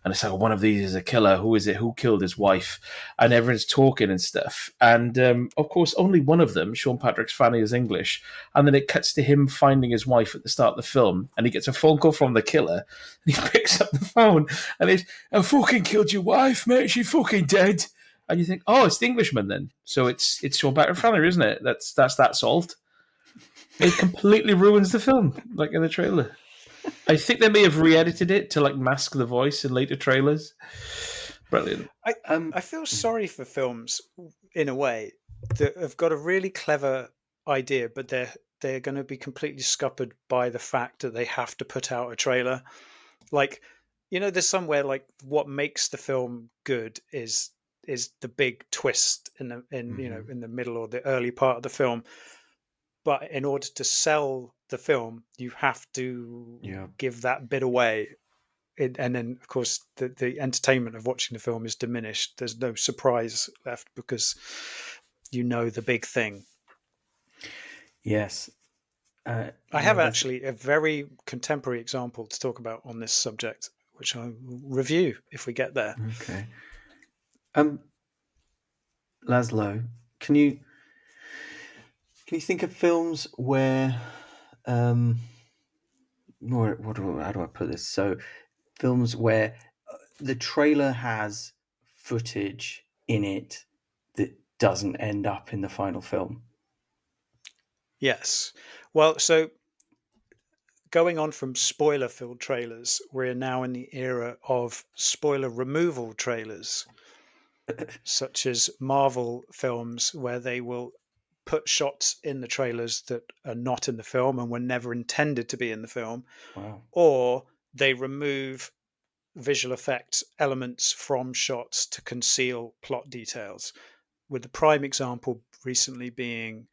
And it's like, one of these is a killer. Who is it? Who killed his wife? And everyone's talking and stuff. And of course, only one of them, Sean Patrick's family, is English. And then it cuts to him finding his wife at the start of the film, and he gets a phone call from the killer, and he picks up the phone, and it's, "I fucking killed your wife, mate. She's fucking dead." And you think, oh, it's the Englishman then. So it's Sean Patrick Fowler, isn't it? That's that solved. It completely ruins the film, like in the trailer. I think they may have re-edited it to like mask the voice in later trailers. Brilliant. I feel sorry for films in a way that have got a really clever idea, but they're going to be completely scuppered by the fact that they have to put out a trailer. Like, there's somewhere like what makes the film good is the big twist in the middle or the early part of the film. But in order to sell the film, you have to give that bit away. And then, of course, the entertainment of watching the film is diminished. There's no surprise left because the big thing. Yes. I have actually a very contemporary example to talk about on this subject, which I will review if we get there. Okay. Lazlo, can you think of films where how do I put this? So films where the trailer has footage in it that doesn't end up in the final film. Yes. Well, so going on from spoiler-filled trailers, we're now in the era of spoiler removal trailers, such as Marvel films, where they will put shots in the trailers that are not in the film and were never intended to be in the film, Wow. or they remove visual effects elements from shots to conceal plot details. With the prime example recently being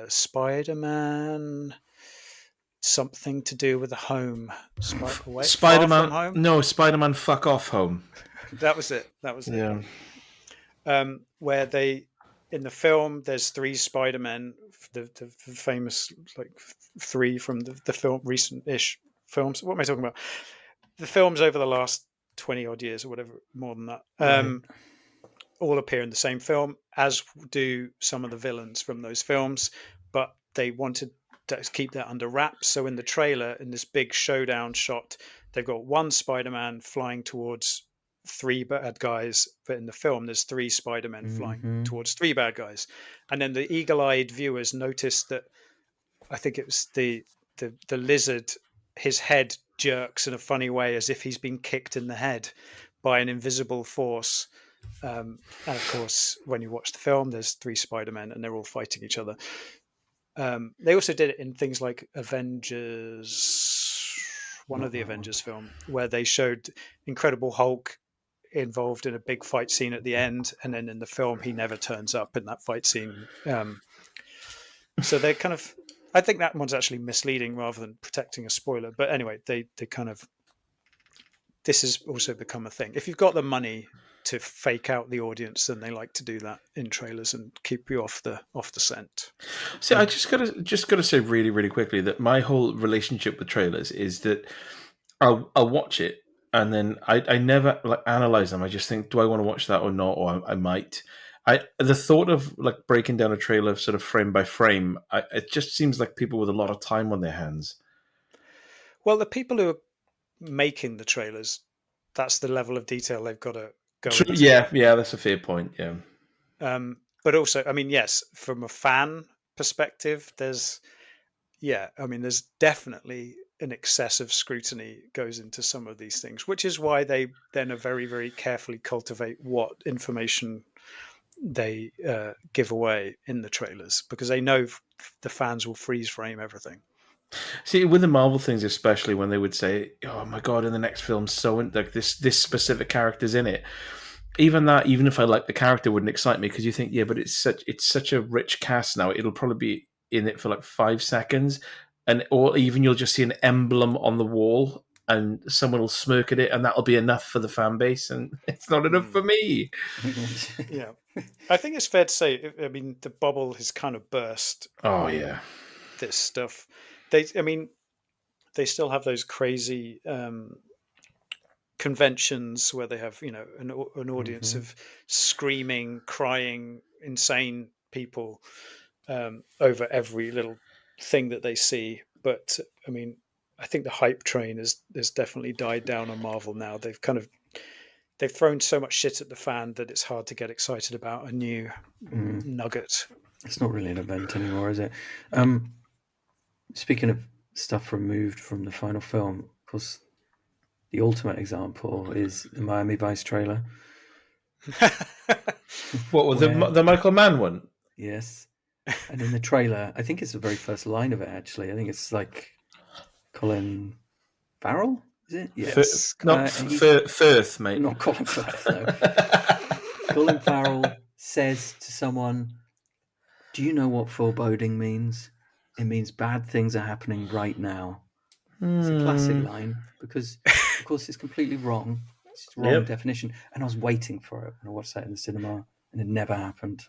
Spider-Man, something to do with a home, Far From Spider-Man. Home. No, Spider-Man. Fuck off home. That was it. Yeah. Where they in the film there's three Spider-Men, the famous like three from the film recent-ish films. What am I talking about? The films over the last 20 odd years or whatever, more than that. Right. All appear in the same film, as do some of the villains from those films, but they wanted to keep that under wraps. So in the trailer, in this big showdown shot, they've got one Spider-Man flying towards three bad guys, but in the film, there's three Spider-Men flying towards three bad guys. And then the eagle-eyed viewers noticed that, I think it was the lizard, his head jerks in a funny way as if he's been kicked in the head by an invisible force. And of course, when you watch the film, there's three Spider-Men and they're all fighting each other. They also did it in things like Avengers, one of the Avengers film, where they showed Incredible Hulk involved in a big fight scene at the end, and then in the film he never turns up in that fight scene. So they're kind of, I think that one's actually misleading rather than protecting a spoiler. But anyway, they kind of, this has also become a thing. If you've got the money to fake out the audience, then they like to do that in trailers and keep you off the scent. See, I just gotta say really, really quickly that my whole relationship with trailers is that I'll watch it and then I never like analyze them. I just think, do I want to watch that or not? Or I might. The thought of like breaking down a trailer sort of frame by frame, it just seems like people with a lot of time on their hands. Well, the people who are making the trailers, that's the level of detail they've got to go into. Yeah, that's a fair point. Yeah. But also, I mean, yes, from a fan perspective, there's definitely an excessive scrutiny goes into some of these things, which is why they then are very, very carefully cultivate what information they give away in the trailers, because they know the fans will freeze frame everything. See, with the Marvel things, especially when they would say, "Oh my god, in the next film, so like this specific character's in it." Even if I like the character, wouldn't excite me because you think, yeah, but it's such a rich cast now. It'll probably be in it for like 5 seconds, or even you'll just see an emblem on the wall and someone will smirk at it, and that'll be enough for the fan base, and it's not enough for me. Yeah, I think it's fair to say. I mean, the bubble has kind of burst. Oh yeah, this stuff. They still have those crazy conventions where they have an audience of screaming, crying, insane people over every little thing that they see. But I mean, I think the hype train has definitely died down on Marvel now. They've thrown so much shit at the fan that it's hard to get excited about a new nugget. It's not really an event anymore, is it? Speaking of stuff removed from the final film, of course, the ultimate example is the Miami Vice trailer. What was the Michael Mann one? Yes. And in the trailer, I think it's the very first line of it, actually. I think it's like Colin Farrell, is it? Yes. Firth, mate. Not Colin Firth, no. Colin Farrell says to someone, "Do you know what foreboding means? It means bad things are happening right now." It's a classic line because, of course, it's completely wrong. It's the wrong definition. And I was waiting for it when I watched that in the cinema, and it never happened.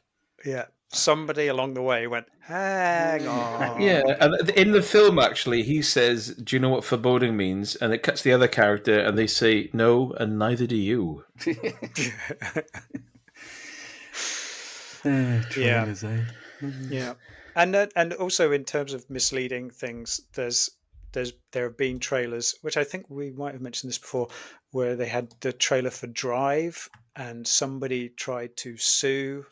Yeah. Somebody along the way went, hang on. Yeah, and in the film, actually, he says, "Do you know what foreboding means?" And it cuts the other character, and they say, "No, and neither do you." Trailers, eh? Yeah, and also in terms of misleading things, there have been trailers, which I think we might have mentioned this before, where they had the trailer for Drive, and somebody tried to sue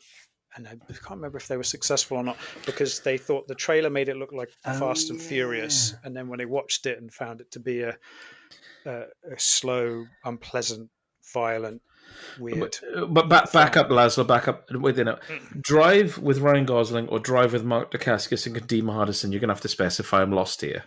and I can't remember if they were successful or not, because they thought the trailer made it look like Fast and Furious, and then when they watched it and found it to be a slow, unpleasant, violent, weird. But back up, Lazlo. Back up. Within it, Drive with Ryan Gosling or Drive with Mark Dacascos and Kadeem Hardison. You're gonna have to specify. I'm lost here.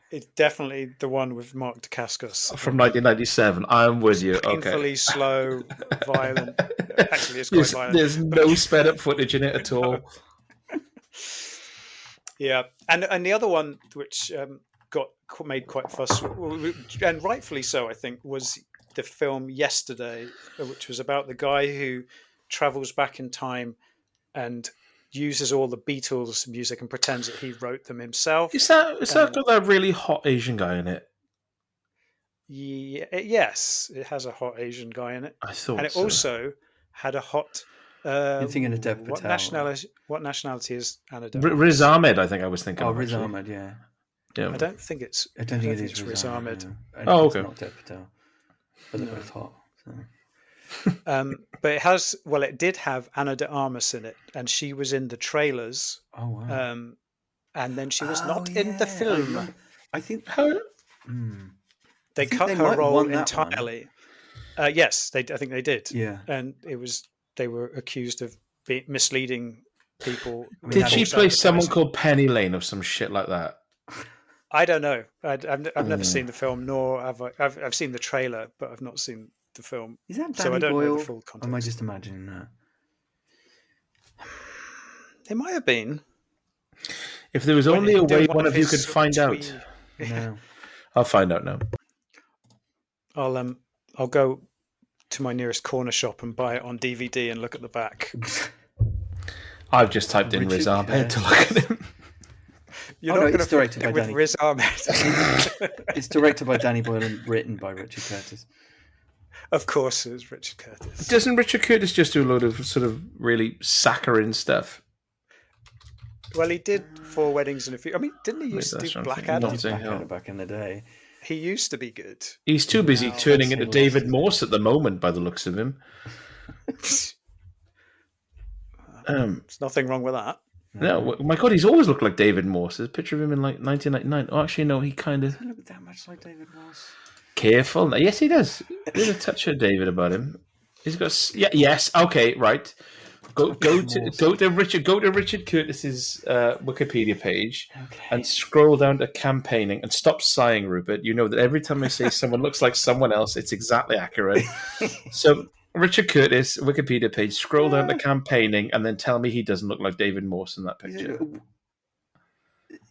It's definitely the one with Mark Dacascos From 1997. I'm with you. painfully Okay. slow, violent. Actually, it's quite violent. There's no sped up footage in it at all. Yeah, and the other one which got made quite fuss, and rightfully so, I think, was the film Yesterday, which was about the guy who travels back in time and uses all the Beatles music and pretends that he wrote them himself. Is that got that really hot Asian guy in it? Yeah, yes, it has a hot Asian guy in it. I thought, and it so. also had a hot. You're thinking of Dev what Patel. nationality is Anna Dev? Riz Ahmed, I think I was thinking. Oh, of, Riz actually. Ahmed, yeah. Yeah. I don't think it's. I don't think it it's is Riz Ahmed. No. Oh, It's okay. not Dev Patel. But they're both hot. So. But it has. Well, it did have Anna de Armas in it, and she was in the trailers. Oh, wow. And then she was not in the film. I think They think cut they her might have role won that one. entirely. Yes, I think they did. Yeah. And they were accused of misleading people. Did she play someone called Penny Lane or some shit like that? I don't know. I've never seen the film, nor have I. I've seen the trailer, but I've not seen the film. Is that Danny So I don't Boyle? know the full Or context. am I just imagining that? It might have been. If there was only a Doing way one one of of you his could find out. twee- No. I'll find out now. I'll go to my nearest corner shop and buy it on DVD and look at the back. I've just typed in Riz Richard Ahmed to look at him. You're Oh, not no, going it's to directed by with Danny. Riz Ahmed. It's directed by Danny Boyle and written by Richard Curtis. Of course, it was Richard Curtis. Doesn't Richard Curtis just do a load of sort of really saccharine stuff? Well, he did Four Weddings and a Few. I mean, didn't he used to that's do what I'm Blackadder? thinking. Not saying Back, how. back in the day. He used to be good. He's too busy No, turning that's into so David lost. Morse at the moment, by the looks of him. There's nothing wrong with that. No, my God, he's always looked like David Morse. There's a picture of him in like 1999. Oh, actually, no, he kind of Doesn't look that much like David Morse. careful. Yes, he does. There's a touch of David about him. He's got yes. Okay, right. Go to Richard Curtis's Wikipedia page and scroll down to campaigning and stop sighing, Rupert. You know that every time I say someone looks like someone else, it's exactly accurate. So Richard Curtis Wikipedia page, scroll down to campaigning, and then tell me he doesn't look like David Morse in that picture.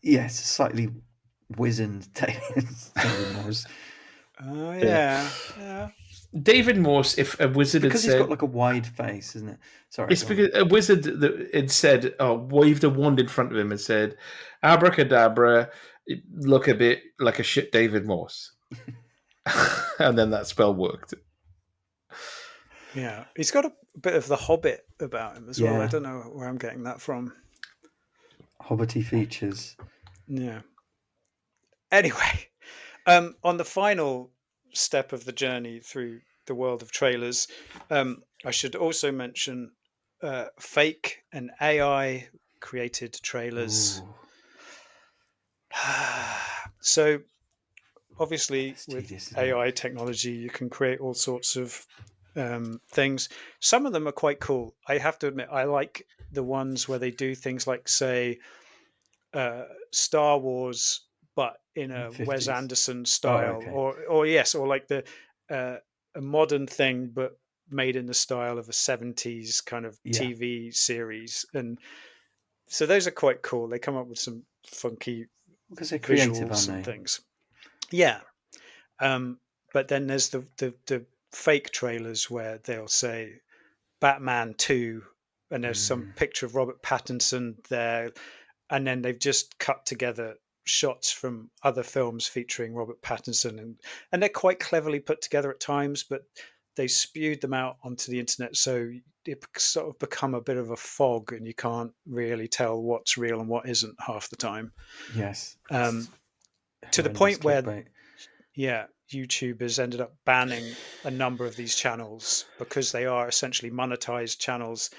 Yes, slightly wizened David Morse. Oh, yeah. Yeah. David Morse, if a wizard Because had he's said, got like a wide face, isn't it? Sorry. it's because a wizard that had said, waved a wand in front of him and said, "Abracadabra, look a bit like a shit David Morse," and then that spell worked. Yeah. He's got a bit of the Hobbit about him as well. Yeah. I don't know where I'm getting that from. Hobbity features. Yeah. Anyway, on the final step of the journey through the world of trailers, I should also mention fake and AI created trailers. Ooh, So obviously that's with tedious, isn't it? AI technology, you can create all sorts of things. Some of them are quite cool. I have to admit, I like the ones where they do things like, say, Star Wars, but in a 50s. Wes Anderson style, okay. or like the a modern thing, but made in the style of a 70s kind of Yeah. TV series. And so those are quite cool. They come up with some funky Because they're creative, visuals aren't and they? things. Yeah. But then there's the fake trailers where they'll say Batman 2 and there's some picture of Robert Pattinson there, and then they've just cut together shots from other films featuring Robert Pattinson, and they're quite cleverly put together at times, but they spewed them out onto the internet, so it sort of become a bit of a fog and you can't really tell what's real and what isn't half the time. Yes. To the Horrendous point where clickbait. YouTube has ended up banning a number of these channels because they are essentially monetized channels,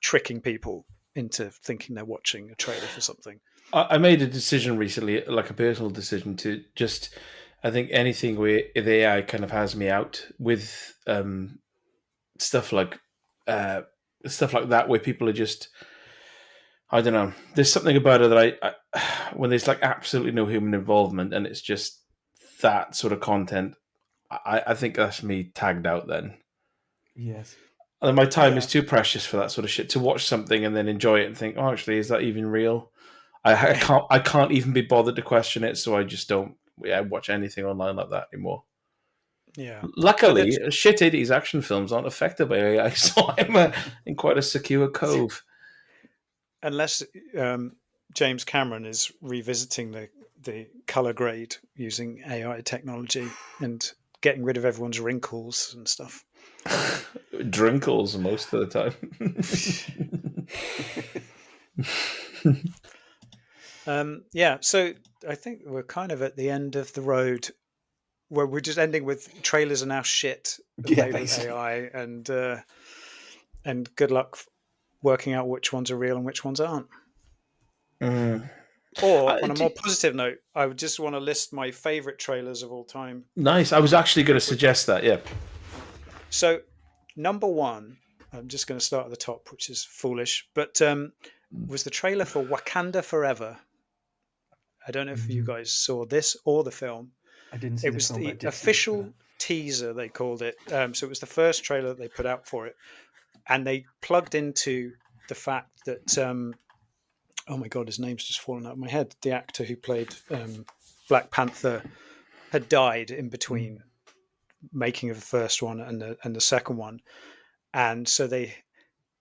tricking people into thinking they're watching a trailer for something. I made a decision recently, like a personal decision, to just, I think anything where the AI kind of has me out with stuff like that, where people are just, I don't know. There's something about it that I when there's like absolutely no human involvement and it's just that sort of content, I think that's me tagged out then. Yes. And my time is too precious for that sort of shit, to watch something and then enjoy it and think, oh, actually, is that even real? I can't even be bothered to question it, so I just don't watch anything online like that anymore. Yeah. Luckily, shit 80s action films aren't affected by AI, so I'm in quite a secure cove. Unless James Cameron is revisiting the color grade using AI technology and getting rid of everyone's wrinkles and stuff. Drinkles most of the time. Yeah, so I think we're kind of at the end of the road where we're just ending with trailers are now shit made with AI, and good luck working out which ones are real and which ones aren't. Or on a more positive note, I would just want to list my favorite trailers of all time. Nice. I was actually going to suggest that, yeah. So, number one, I'm just going to start at the top, which is foolish, but was the trailer for Wakanda Forever. I don't know if you guys saw this or the film. I didn't see it was the official teaser, they called it. So it was the first trailer that they put out for it. And they plugged into the fact that, oh my God, his name's just fallen out of my head. The actor who played Black Panther had died in between making of the first one and the second one. And so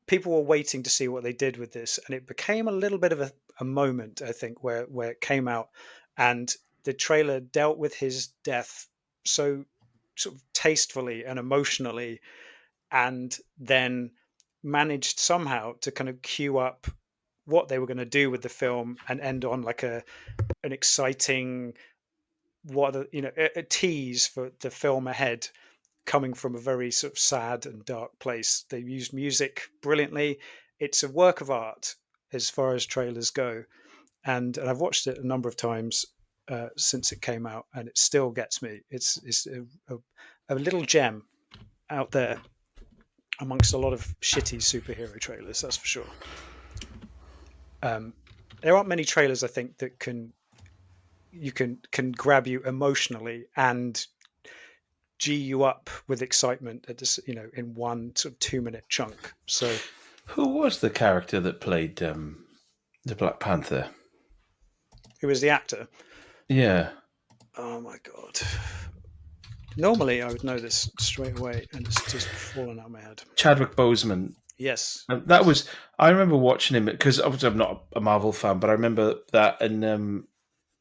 people were waiting to see what they did with this. And it became a little bit of a moment, I think, where it came out. And the trailer dealt with his death so sort of tastefully and emotionally, and then managed somehow to kind of cue up what they were going to do with the film and end on like an exciting a tease for the film ahead, coming from a very sort of sad and dark place. They used music brilliantly. It's a work of art as far as trailers go, and I've watched it a number of times since it came out, and it still gets me. It's a little gem out there amongst a lot of shitty superhero trailers, that's for sure. There aren't many trailers, I think, that can grab you emotionally and G you up with excitement at this, in one sort of 2-minute chunk. So, who was the character that played the Black Panther? Who was the actor? Yeah. Oh my God. Normally, I would know this straight away, and it's just fallen out of my head. Chadwick Boseman. Yes. And that was, I remember watching him, because obviously I'm not a Marvel fan, but I remember that, and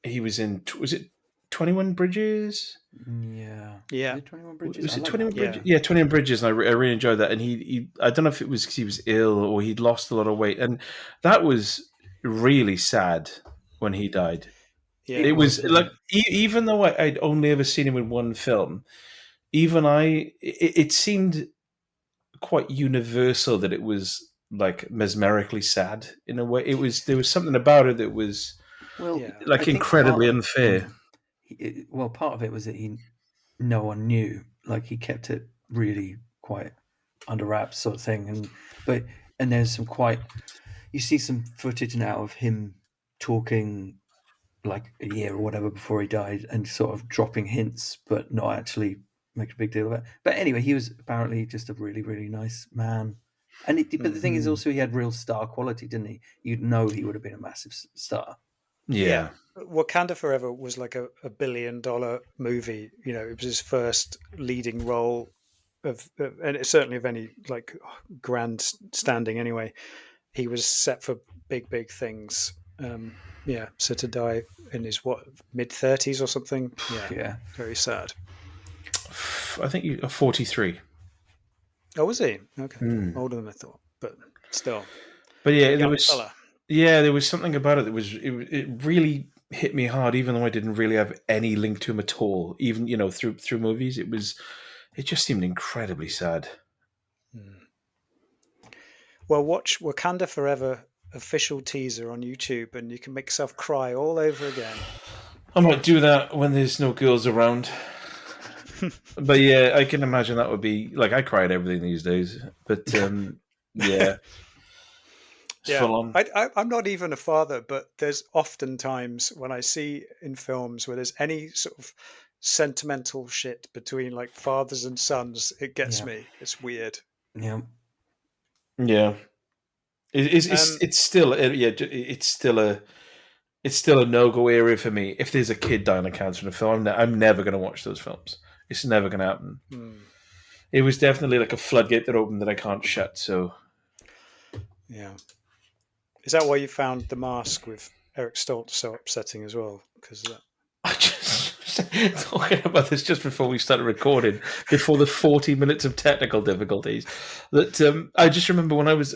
he was in, was it 21 Bridges? Yeah. Yeah. Was it 21 Bridges? Was it 21 Bridges? Yeah, 21 Bridges, and I really enjoyed that. And he I don't know if it was because he was ill or he'd lost a lot of weight, and that was really sad when he died. Yeah, it was like, even though I'd only ever seen him in one film, it seemed quite universal that it was like mesmerically sad in a way. There was something about it that was like incredibly unfair. Part of it was that no one knew. Like, he kept it really quite under wraps, sort of thing. And there's you see some footage now of him talking like a year or whatever before he died, and sort of dropping hints, but not actually make a big deal of it. But anyway, he was apparently just a really, really nice man. But the thing is also, he had real star quality, didn't he? You'd know he would have been a massive star. Yeah. Wakanda Forever was like a $1 billion movie. It was his first leading role and it's certainly of any like grand standing anyway. He was set for big things. So to die in his mid-30s or something. Yeah, very sad. I think you're 43. Oh, was he? Okay, older than I thought, but still. But yeah, there was something about it that it really hit me hard, even though I didn't really have any link to him at all. Even through movies, it just seemed incredibly sad. Well, watch Wakanda Forever official teaser on YouTube, and you can make yourself cry all over again. I might do that when there's no girls around. But yeah, I can imagine that would be like I cry at everything these days. But yeah, it's full on. I'm not even a father, but there's often times when I see in films where there's any sort of sentimental shit between like fathers and sons, it gets me. It's weird. Yeah. Yeah. It's still a no-go area for me. If there's a kid dying of cancer in a film, I'm never going to watch those films. It's never going to happen. It was definitely like a floodgate that opened that I can't shut. So, yeah, is that why you found The Mask with Eric Stoltz so upsetting as well? Because I just talking about this just before we started recording, before the 40 minutes of technical difficulties. That I just remember when I was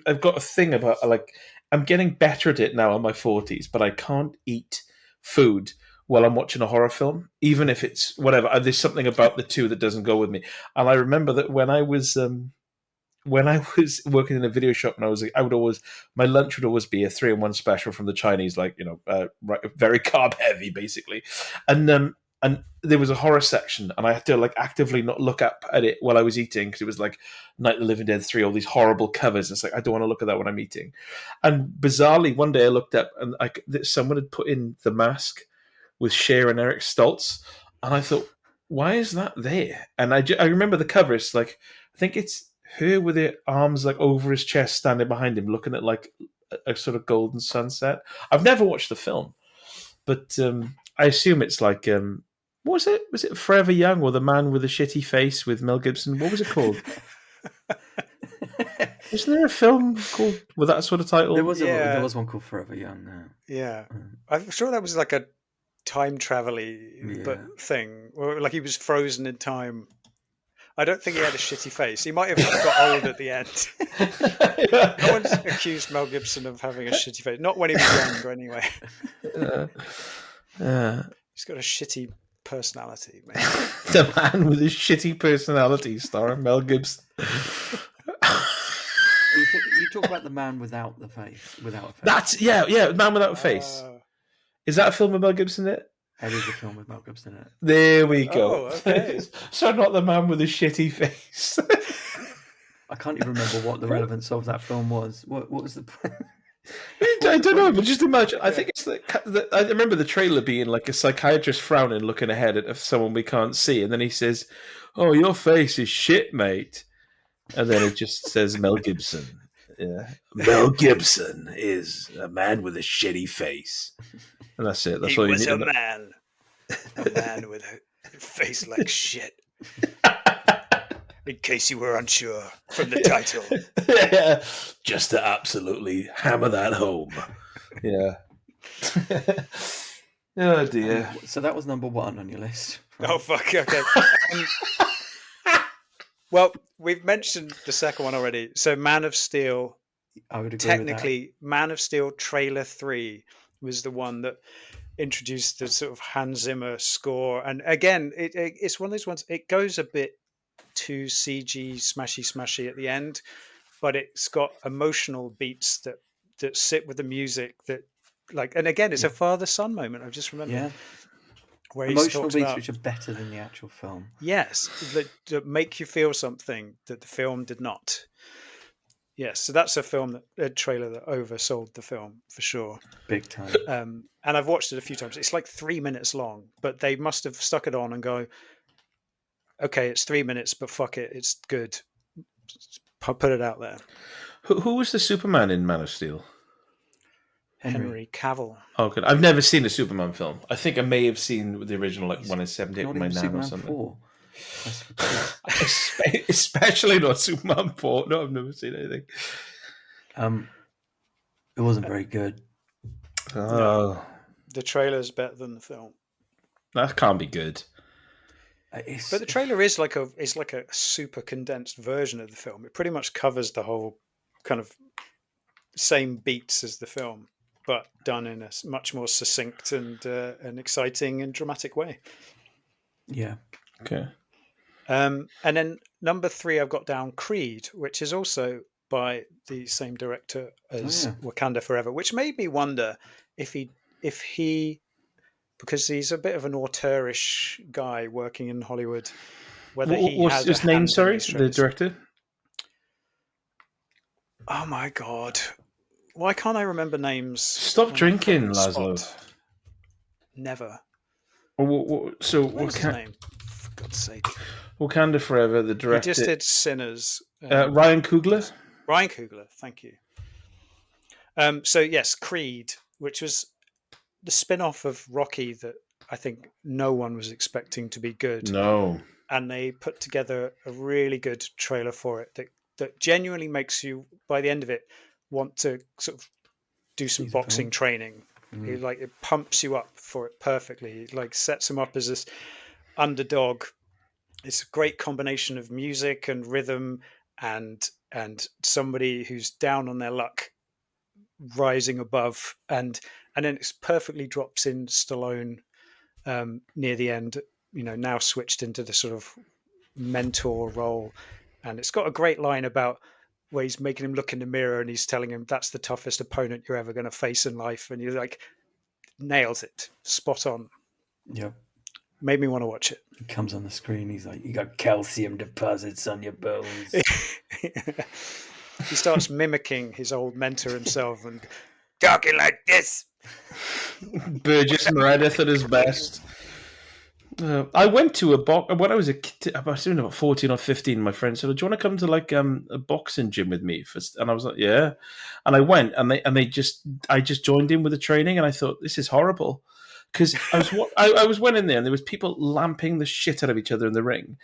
I've got a thing about like I'm getting better at it now in my 40s, but I can't eat food while I'm watching a horror film, even if it's whatever. There's something about the two that doesn't go with me. And I remember that when I was working in a video shop, and my lunch would always be a 3-in-1 special from the Chinese, like very carb heavy, basically. And there was a horror section, and I had to like actively not look up at it while I was eating because it was like Night of the Living Dead 3, all these horrible covers. It's like I don't want to look at that when I'm eating. And bizarrely, one day I looked up and someone had put in The Mask with Cher and Eric Stoltz, and I thought, why is that there? And I remember the cover. It's like I think it's her with her arms like over his chest, standing behind him, looking at like a sort of golden sunset. I've never watched the film, but I assume it's like what was it? Was it Forever Young or The Man with a Shitty Face with Mel Gibson? What was it called? Isn't there a film called with that sort of title? There was one called Forever Young. Yeah, I'm sure that was like a time travel-y thing, or like he was frozen in time. I don't think he had a shitty face. He might have got old at the end. No one's accused Mel Gibson of having a shitty face. Not when he was younger, anyway. He's got a shitty personality, man. The Man with a Shitty Personality, starring Mel Gibson. You talk about The Man Without a Face. That's Man Without a Face. Is that a film with Mel Gibson in it? That is a film with Mel Gibson in it. There we go. Oh, okay. So not The Man with a Shitty Face. I can't even remember what the relevance of that film was. What was the... I don't know, but just imagine. I think it's I remember the trailer being like a psychiatrist frowning, looking ahead at someone we can't see, and then he says, "Oh, your face is shit, mate," and then it just says Mel Gibson. Yeah, Mel Gibson is a man with a shitty face, and that's it. That's all you need to know. A man with a face like shit. In case you were unsure from the title. Yeah, just to absolutely hammer that home. Yeah. Oh dear. So that was number 1 on your list. Oh fuck. Okay. Well, we've mentioned the second one already. So Man of Steel. I would agree technically, with that. Man of Steel trailer 3 was the one that introduced the sort of Hans Zimmer score. And again, it's one of those ones. It goes a bit too CG smashy at the end, but it's got emotional beats that sit with the music that like, and again, it's a father-son moment. I've just remembered. Yeah. Where emotional beats which are better than the actual film. Yes, that make you feel something that the film did not. Yes, so that's a trailer that oversold the film for sure. Big time. And I've watched it a few times. It's like 3 minutes long, but they must have stuck it on and go, okay, it's 3 minutes, but fuck it, it's good. Put it out there. Who was the Superman in Man of Steel? Henry Cavill. Oh, good. I've never seen a Superman film. I think I may have seen the original, like one in '78 with my nan Superman or something. 4. Especially not Superman 4. No, I've never seen anything. It wasn't very good. Oh, no, the trailer's better than the film. That can't be good. But the trailer is like a super condensed version of the film. It pretty much covers the whole kind of same beats as the film, but done in a much more succinct and an exciting and dramatic way. Yeah. Okay. And then number 3, I've got down Creed, which is also by the same director as Wakanda Forever, which made me wonder if he, because he's a bit of an auteurish guy working in Hollywood, whether he What's had his a name? hand in Sorry, these the trailers. director. Oh my god! Why can't I remember names? Stop drinking, Lazlo. Never. So What's his name? For God's sake! Wakanda Forever, the director. He just did Sinners. Ryan Coogler. Ryan Coogler, thank you. So yes, Creed, which was the spin-off of Rocky that I think no one was expecting to be good. No. And they put together a really good trailer for it that genuinely makes you, by the end of it, want to sort of do some boxing training. It pumps you up for it perfectly. It like sets him up as this underdog. It's a great combination of music and rhythm and somebody who's down on their luck rising above, and then it perfectly drops in Stallone near the end, now switched into the sort of mentor role. And it's got a great line about where he's making him look in the mirror and he's telling him that's the toughest opponent you're ever going to face in life. And you're like, nails it. Spot on. Yep. Made me want to watch it. He comes on the screen. He's like, you got calcium deposits on your bones. He starts mimicking his old mentor himself and talking like this. Burgess Meredith at his best. I went to a box when I was a kid. I was about 14 or 15. My friend said, "Do you want to come to like a boxing gym with me?" And I was like, "Yeah." And I went, and I just joined in with the training, and I thought, "This is horrible," because I went in there, and there was people lamping the shit out of each other in the ring,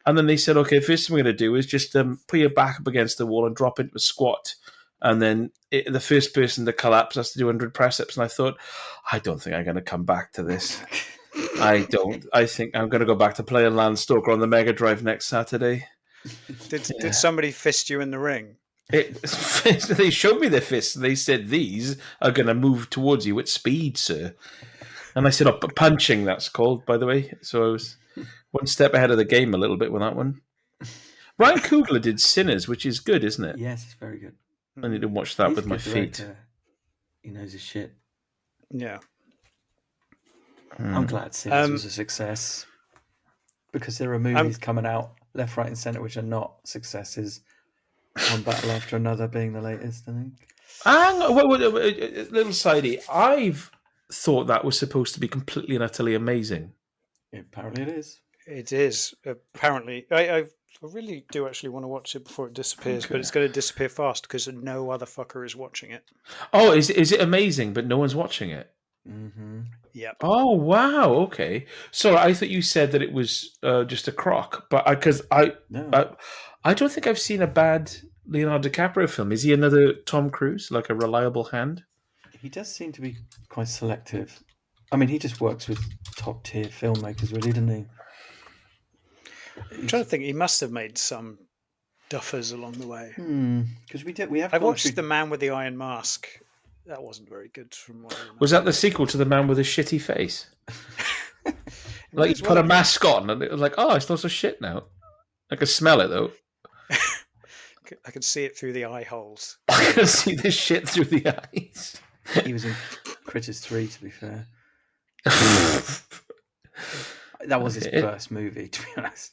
and then they said, "Okay, first thing we're going to do is just put your back up against the wall and drop into a squat." And then the first person to collapse has to do 100 press-ups. And I thought, I don't think I'm going to come back to this. I don't. I think I'm going to go back to playing Landstalker on the Mega Drive next Saturday. Did somebody fist you in the ring? They showed me their fists. And they said, these are going to move towards you at speed, sir. And I said, punching, that's called, by the way. So I was one step ahead of the game a little bit with that one. Ryan Coogler did Sinners, which is good, isn't it? Yes, it's very good. I need to watch that with my feet. He knows his shit. Yeah. I'm glad Sinners was a success because there are movies coming out left, right, and centre which are not successes. One battle after another being the latest, I think. A little sidey. I've thought that was supposed to be completely and utterly amazing. Apparently it is. It is. Apparently. I really do actually want to watch it before it disappears, but it's going to disappear fast because no other fucker is watching it. Oh, is it amazing, but no one's watching it? Mm-hmm. Yep. Oh, wow. Okay. So I thought you said that it was just a crock, but I don't think I've seen a bad Leonardo DiCaprio film. Is he another Tom Cruise, like a reliable hand? He does seem to be quite selective. I mean, he just works with top tier filmmakers, really, doesn't he? I'm trying to think. He must have made some duffers along the way. Because we have. I watched The Man with the Iron Mask. That wasn't very good. From what I remember. Was that the sequel to The Man with a Shitty Face? Like you put a mask on, and it was like, oh, it's not so shit now. I can smell it though. I can see it through the eye holes. I can see the shit through the eyes. He was in Critters 3, to be fair. That was his first movie, to be honest.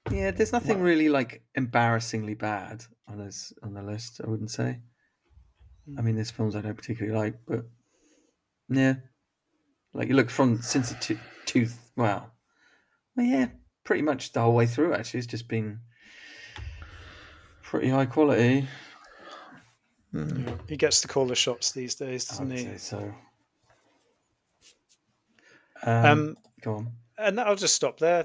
Yeah, there's nothing really like embarrassingly bad on the list, I wouldn't say. I mean, there's films I don't particularly like, but yeah. Like you look since the pretty much the whole way through, actually. It's just been pretty high quality. Yeah, he gets to call the shots these days, doesn't he? I'd say so. Go on. And I'll just stop there.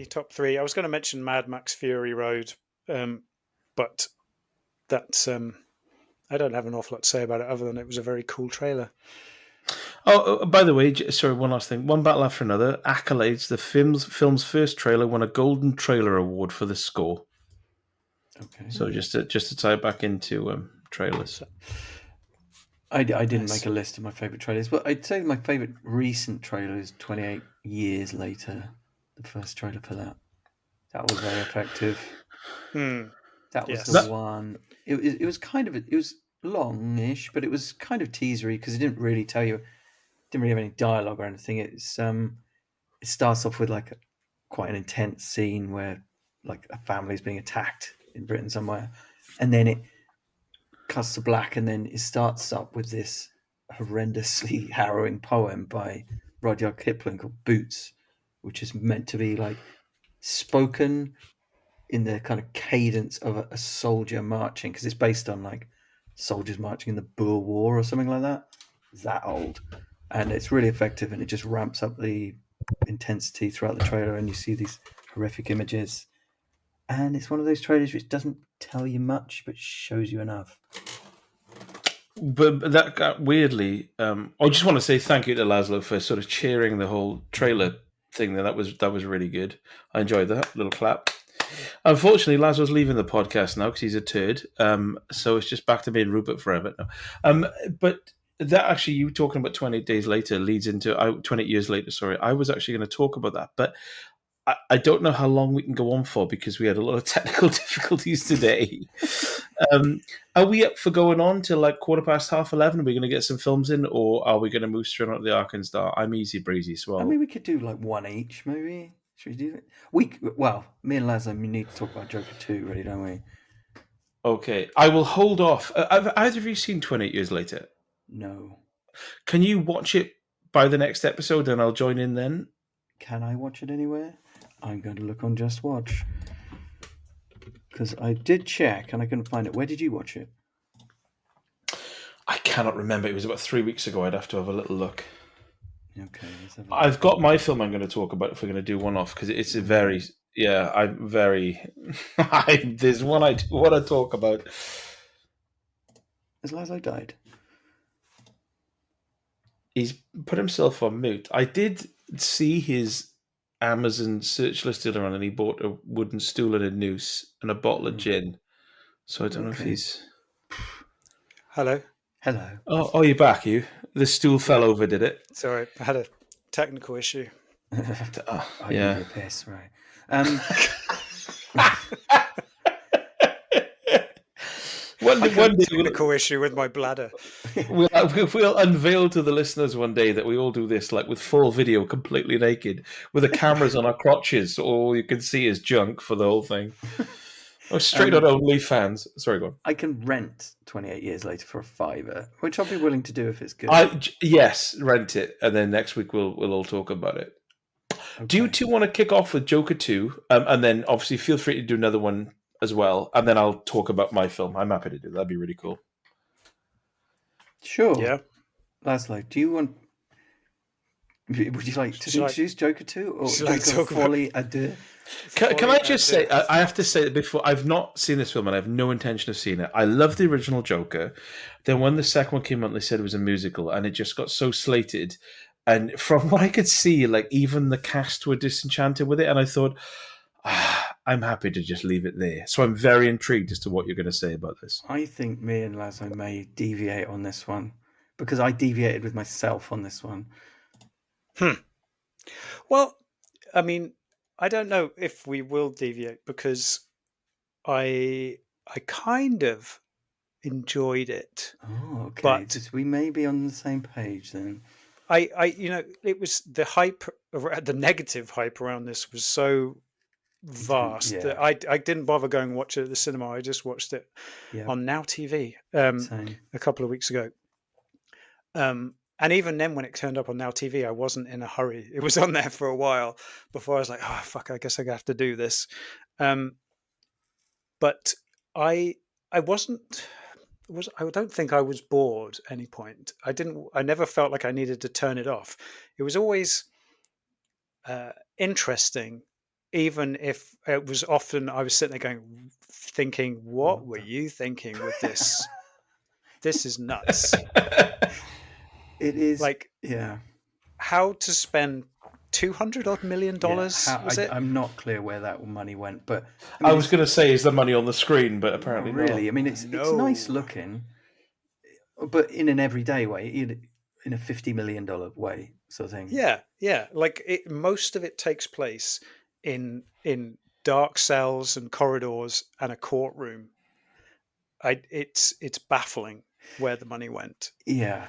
Top three. I was going to mention Mad Max Fury Road, but that's I don't have an awful lot to say about it other than it was a very cool trailer. Oh, by the way, sorry, one last thing. One battle after another. Accolades. The film's first trailer won a Golden Trailer Award for the score. Okay. So just to tie it back into trailers. I didn't make a list of my favourite trailers, but I'd say my favourite recent trailer is 28 Years Later. The first trailer for that. That was very effective. That was Yes. the one. It was kind of it was longish, but it was kind of teasery because it didn't really tell you. Didn't really have any dialogue or anything. It starts off with like quite an intense scene where like a family's being attacked in Britain somewhere, and then it cuts to black, and then it starts up with this horrendously harrowing poem by Rudyard Kipling called Boots, which is meant to be like spoken in the kind of cadence of a soldier marching, because it's based on like soldiers marching in the Boer War or something like that. It's that old, and it's really effective, and it just ramps up the intensity throughout the trailer, and you see these horrific images. And it's one of those trailers which doesn't tell you much, but shows you enough. But that got weirdly. I just want to say thank you to Lazlo for sort of cheering the whole trailer thing. That was really good. I enjoyed that little clap. Unfortunately, Lazlo's leaving the podcast now because he's a turd. So it's just back to being Rupert forever now. But that actually, you talking about 28 days later leads into 28 years later. Sorry, I was actually going to talk about that, but I don't know how long we can go on for because we had a lot of technical difficulties today. Are we up for going on till like 11:15? Are we going to get some films in, or are we going to move straight on to the Arkansas? I'm easy breezy, so I mean, we could do like one each, maybe. Should we do it? Well, me and Lazlo, we need to talk about Joker 2, really, don't we? Okay, I will hold off. Have either of you seen 28 Years Later? No. Can you watch it by the next episode and I'll join in then? Can I watch it anywhere? I'm going to look on Just Watch. Because I did check and I couldn't find it. Where did you watch it? I cannot remember. It was about 3 weeks ago. I'd have to have a little look. Okay. Let's have a I've got my film I'm going to talk about if we're going to do one off because it's a very... Yeah, I'm very... There's one I want to talk about. Has Lazlo died? He's put himself on mute. I did see his Amazon search list earlier on, and he bought a wooden stool and a noose and a bottle of gin. So I don't know if he's... Hello. Hello. Oh, you're back, you. The stool fell over, did it? Sorry, I had a technical issue. I yeah. need a piss, right. One day technical issue with my bladder. we'll unveil to the listeners one day that we all do this, like with full video, completely naked, with the cameras on our crotches, so all you can see is junk for the whole thing. Oh, straight on OnlyFans. Sorry, go on. I can rent 28 Years Later for a $5, which I'll be willing to do if it's good. Yes, rent it, and then next week we'll all talk about it. Okay. Do you two want to kick off with Joker 2, and then obviously feel free to do another one as well, and then I'll talk about my film. I'm happy to do that. That'd be really cool. Sure. Yeah. Lazlo, do you want... Would you like to introduce Joker 2? Or Joker Folie à Deux? Can I just say, I have to say that before, I've not seen this film and I have no intention of seeing it. I love the original Joker. Then when the second one came out, they said it was a musical, and it just got so slated. And from what I could see, like even the cast were disenchanted with it. And I thought, I'm happy to just leave it there. So I'm very intrigued as to what you're going to say about this. I think me and Lazlo may deviate on this one because I deviated with myself on this one. Well, I mean, I don't know if we will deviate because I kind of enjoyed it. Oh, okay. But we may be on the same page then. It was the hype, the negative hype around this was so vast that I didn't bother going and watch it at the cinema. I just watched it on Now TV a couple of weeks ago. And even then, when it turned up on Now TV, I wasn't in a hurry. It was on there for a while before I was like, oh, fuck, I guess I have to do this. But I don't think I was bored at any point. I never felt like I needed to turn it off. It was always interesting, even if it was often I was sitting there thinking, what were you thinking with this? This is nuts. It is like, how to spend $200 million? Was it? I'm not clear where that money went, but I was going to say, is the money on the screen? But apparently, not really. Not. I mean, it's nice looking, but in an everyday way, in a $50 million way, sort of thing. Yeah. Like most of it takes place in dark cells and corridors and a courtroom. It's baffling where the money went. Yeah,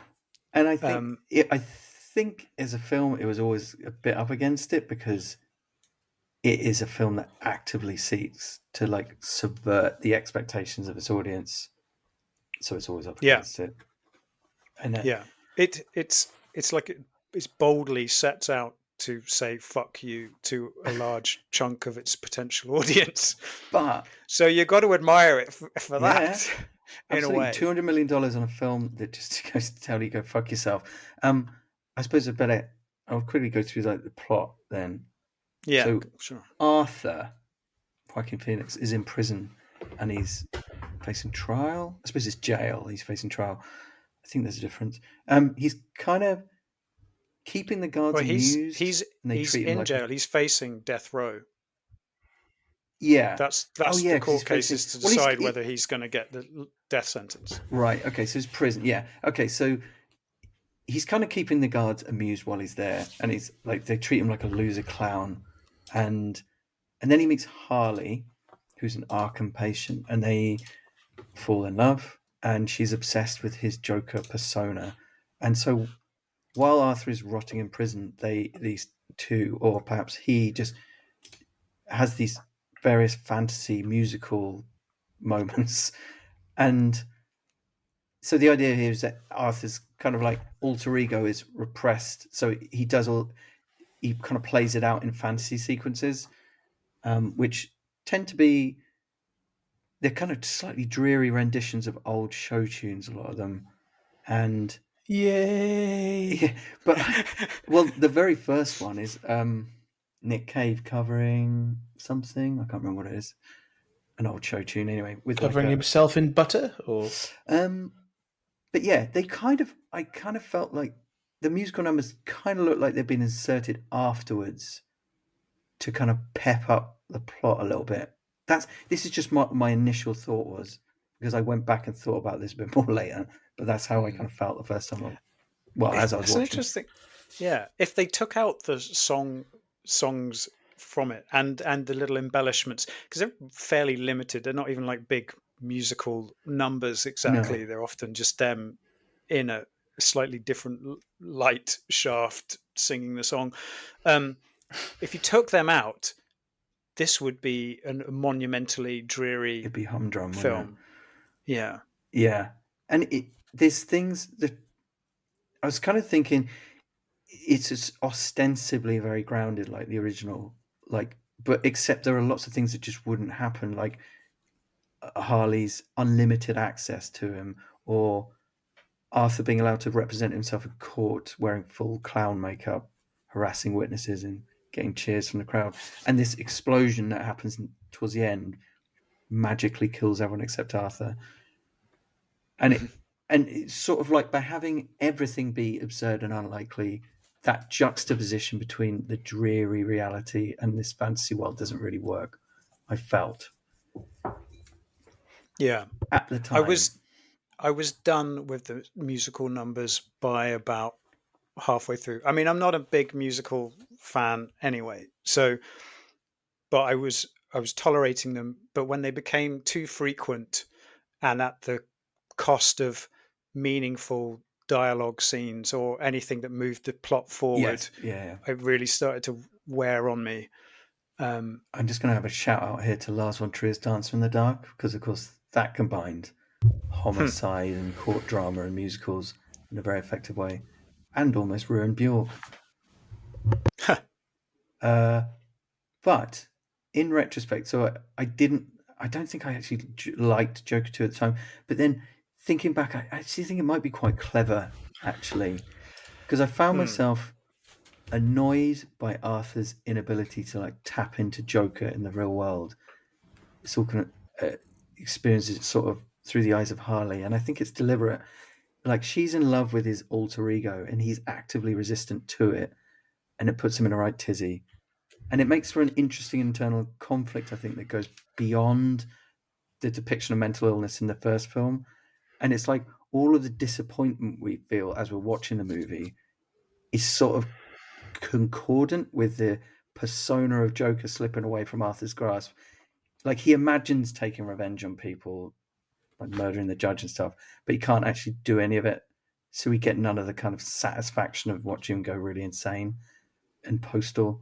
and I think as a film, it was always a bit up against it because it is a film that actively seeks to like subvert the expectations of its audience, so it's always up against it. And it's like it boldly sets out to say fuck you to a large chunk of its potential audience. But so you got to admire it for that. In absolutely. a way, $200 million on a film that just goes to tell you go fuck yourself. I suppose I'll quickly go through like the plot then. Yeah, so sure. Arthur, Joaquin Phoenix, is in prison and he's facing trial. I suppose it's jail. He's facing trial. I think there's a difference. He's kind of keeping the guards amused. He's in jail. He's facing death row. Yeah, that's the court case is to decide whether he's going to get the death sentence. Right. Okay. So it's prison. Yeah. Okay. So he's kind of keeping the guards amused while he's there, and he's like they treat him like a loser clown, and then he meets Harley, who's an Arkham patient, and they fall in love, and she's obsessed with his Joker persona, and so while Arthur is rotting in prison, these two, or perhaps he, just has these various fantasy musical moments, and so the idea here is that Arthur's kind of like alter ego is repressed, so he kind of plays it out in fantasy sequences, which tend to be, they're kind of slightly dreary renditions of old show tunes, a lot of them, and yay! Yeah, but well, the very first one is Nick Cave covering something. I can't remember what it is. An old show tune, anyway. With covering himself in butter, or but yeah, I kind of felt like the musical numbers kind of looked like they've been inserted afterwards to kind of pep up the plot a little bit. This is just my initial thought was, because I went back and thought about this a bit more later, but that's how I kind of felt the first time. Well, as I was watching. Interesting. Yeah, if they took out the songs from it and the little embellishments, because they're fairly limited. They're not even like big musical numbers exactly. No. They're often just them in a slightly different light shaft singing the song. If you took them out, this would be a monumentally dreary It'd be humdrum film. Yeah. And there's things that I was kind of thinking, it's ostensibly very grounded like the original, but except there are lots of things that just wouldn't happen, like Harley's unlimited access to him, or Arthur being allowed to represent himself in court wearing full clown makeup, harassing witnesses and getting cheers from the crowd, and this explosion that happens towards the end magically kills everyone except Arthur. And it's sort of like, by having everything be absurd and unlikely, that juxtaposition between the dreary reality and this fantasy world doesn't really work, I felt. Yeah. At the time. I was done with the musical numbers by about halfway through. I mean, I'm not a big musical fan anyway, but I was tolerating them. But when they became too frequent and at the cost of meaningful dialogue scenes or anything that moved the plot forward, it really started to wear on me. I'm just going to have a shout out here to Lars von Trier's Dancer in the Dark, because of course that combined homicide and court drama and musicals in a very effective way, and almost ruined Bjork. But in retrospect, so I don't think I actually liked Joker 2 at the time, but then thinking back, I actually think it might be quite clever, actually, because I found myself annoyed by Arthur's inability to like tap into Joker in the real world. It's all kind of experiences it sort of through the eyes of Harley, and I think it's deliberate. Like, she's in love with his alter ego and he's actively resistant to it, and it puts him in a right tizzy, and it makes for an interesting internal conflict, I think, that goes beyond the depiction of mental illness in the first film. And it's like all of the disappointment we feel as we're watching the movie is sort of concordant with the persona of Joker slipping away from Arthur's grasp. Like, he imagines taking revenge on people, like murdering the judge and stuff, but he can't actually do any of it. So we get none of the kind of satisfaction of watching him go really insane and postal.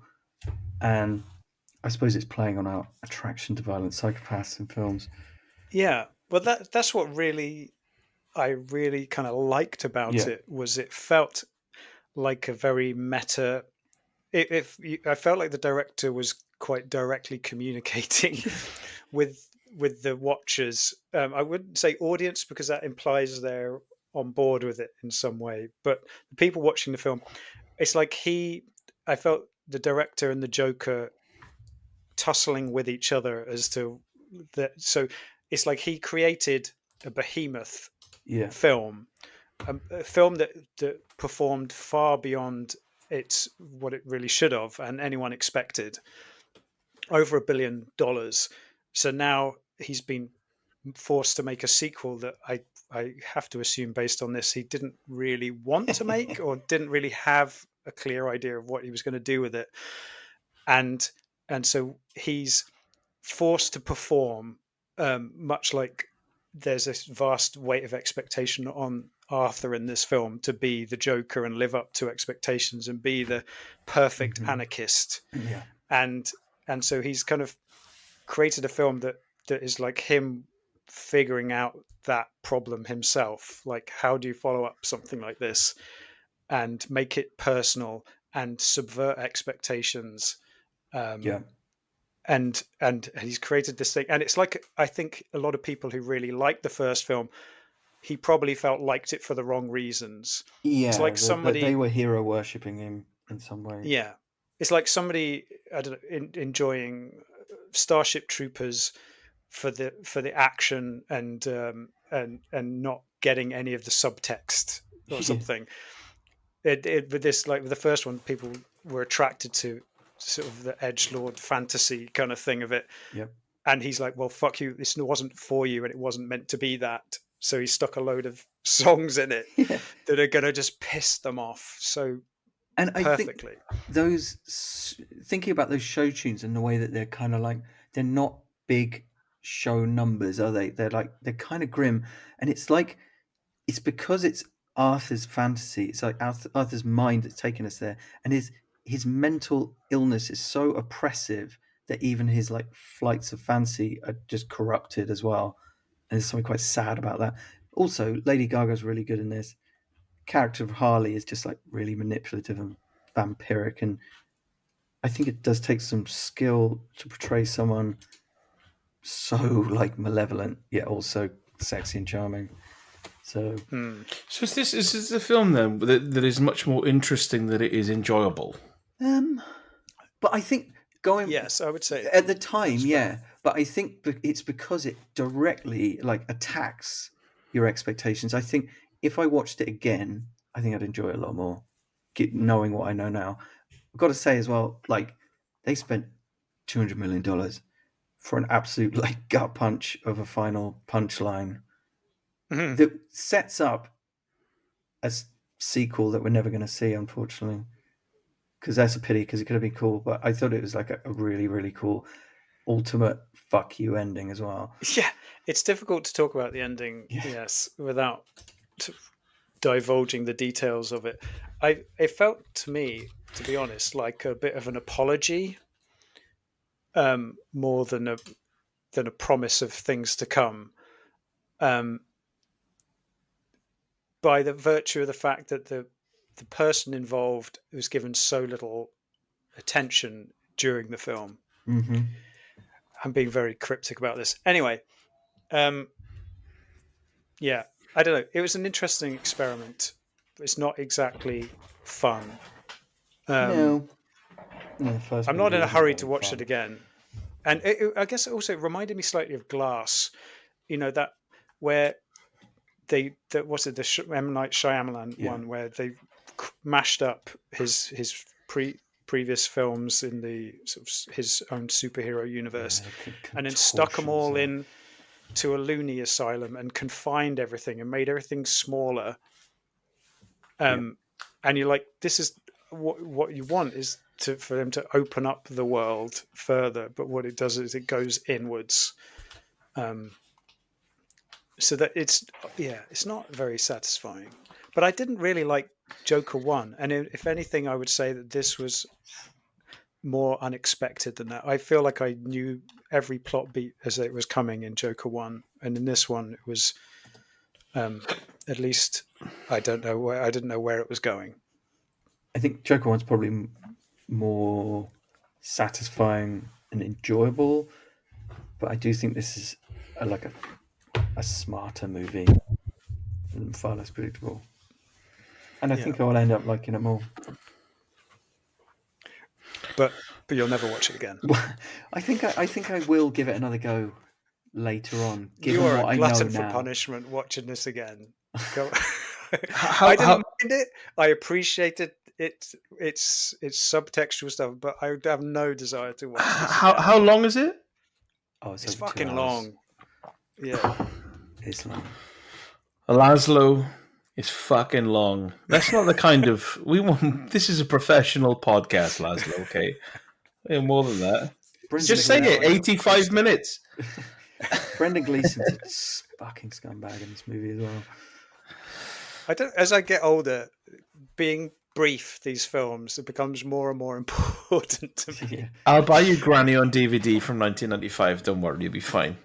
And I suppose it's playing on our attraction to violent psychopaths in films. Yeah, well, that's what I really kind of liked about it, was it felt like a very meta. I felt like the director was quite directly communicating with the watchers. I wouldn't say audience, because that implies they're on board with it in some way, but the people watching the film, it's like I felt the director and the Joker tussling with each other as to that. So it's like he created a behemoth film, a film that performed far beyond what it really should have, and anyone expected. Over $1 billion. So now he's been forced to make a sequel that I have to assume, based on this, he didn't really want to make, or didn't really have a clear idea of what he was going to do with it. And so he's forced to perform, much like there's this vast weight of expectation on Arthur in this film to be the Joker and live up to expectations and be the perfect anarchist. Yeah. And so he's kind of created a film that is like him figuring out that problem himself. Like, how do you follow up something like this and make it personal and subvert expectations? And he's created this thing, and it's like, I think a lot of people who really liked the first film, he probably felt liked it for the wrong reasons. Yeah, it's like they were hero worshipping him in some way. Yeah, it's like somebody, I don't know, enjoying Starship Troopers for the action and not getting any of the subtext or something. With this, like with the first one, people were attracted to sort of the edgelord fantasy kind of thing of it. Yep. And he's like, well, fuck you, this wasn't for you, and it wasn't meant to be that. So he stuck a load of songs in it that are going to just piss them off so perfectly. I think thinking about those show tunes and the way that they're kind of like, they're not big show numbers, are they? They're kind of grim, and it's like, it's because it's Arthur's fantasy. It's like Arthur's mind that's taken us there, and his mental illness is so oppressive that even his like flights of fancy are just corrupted as well. And there's something quite sad about that. Also, Lady Gaga's really good in this. Character of Harley is just like really manipulative and vampiric, and I think it does take some skill to portray someone so like malevolent yet also sexy and charming. So is this a film then that is much more interesting than it is enjoyable? But I think yes, I would say at the time, but I think it's because it directly like attacks your expectations. I think if I watched it again, I think I'd enjoy it a lot more, knowing what I know now. I've got to say as well, like, they spent $200 million for an absolute like gut punch of a final punchline that sets up a sequel that we're never going to see, unfortunately. Because that's a pity, because it could have been cool. But I thought it was like a really, really cool ultimate fuck you ending as well. Yeah, it's difficult to talk about the ending, yes, without divulging the details of it. It felt to me, to be honest, like a bit of an apology, more than a promise of things to come. By the virtue of the fact that the person involved was given so little attention during the film. Mm-hmm. I'm being very cryptic about this. Anyway, yeah, I don't know. It was an interesting experiment. It's not exactly fun. No. I'm not in a hurry to watch it again. And I guess it also reminded me slightly of Glass. You know, that where the M. Night Shyamalan one, where they mashed up his previous films in the sort of his own superhero universe, and then stuck them all in to a loony asylum and confined everything and made everything smaller. And you're like, this is what you want, is for them to open up the world further, but what it does is it goes inwards. So that it's not very satisfying. But I didn't really like Joker 1, and if anything, I would say that this was more unexpected than that. I feel like I knew every plot beat as it was coming in Joker 1, and in this one it was at least I didn't know where it was going. I think Joker 1's probably more satisfying and enjoyable, but I do think this is a smarter movie and far less predictable. And I think I'll end up liking it more. But you'll never watch it again. I think I will give it another go later on. Given You are what a glutton I know for now. punishment watching this again. I didn't mind it. I appreciated its subtextual stuff, but I would have no desire to watch this again. How long is it? Oh, It's fucking long. Yeah. It's long. Lazlo is fucking long. That's not the kind of we want. This is a professional podcast, Lazlo. Okay, more than that. Just say it. 85 minutes. Brendan Gleeson's a fucking scumbag in this movie as well. As I get older, being brief, these films, it becomes more and more important to me. Yeah. I'll buy you Granny on DVD from 1995. Don't worry, you'll be fine.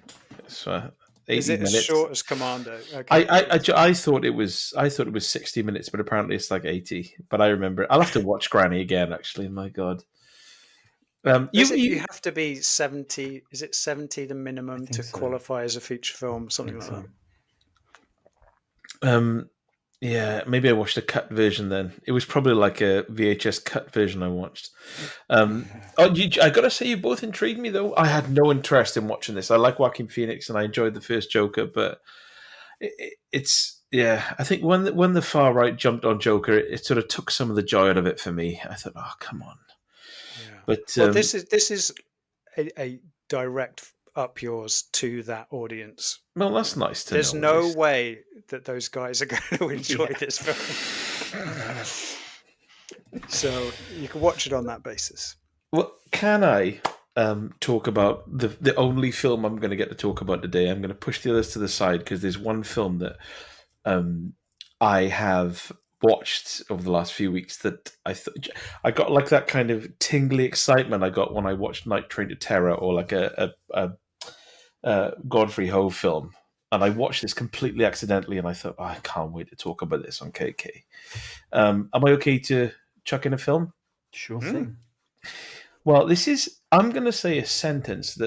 So, 80 Is it minutes. as short as Commando? Okay. I thought it was 60 minutes, but apparently it's like 80. But I remember I'll have to watch Granny again. Actually, my God. You have to be 70. Is it 70 the minimum to qualify as a feature film? Something like that. Yeah, maybe I watched a cut version then. It was probably like a VHS cut version I watched. I got to say, you both intrigued me, though. I had no interest in watching this. I like Joaquin Phoenix, and I enjoyed the first Joker, but it's... Yeah, I think when the far right jumped on Joker, it sort of took some of the joy out of it for me. I thought, oh, come on. Yeah. But this is a direct up yours to that audience. Well, that's nice to know. There's no way that those guys are going to enjoy this film. So you can watch it on that basis. Well, can I talk about the only film I'm going to get to talk about today? I'm going to push the others to the side because there's one film that I have watched over the last few weeks that I got like that kind of tingly excitement I got when I watched Night Train to Terror or like a Godfrey Ho film, and I watched this completely accidentally, and I thought, I can't wait to talk about this on KK. Am I okay to chuck in a film? Sure thing. Well, I'm going to say a sentence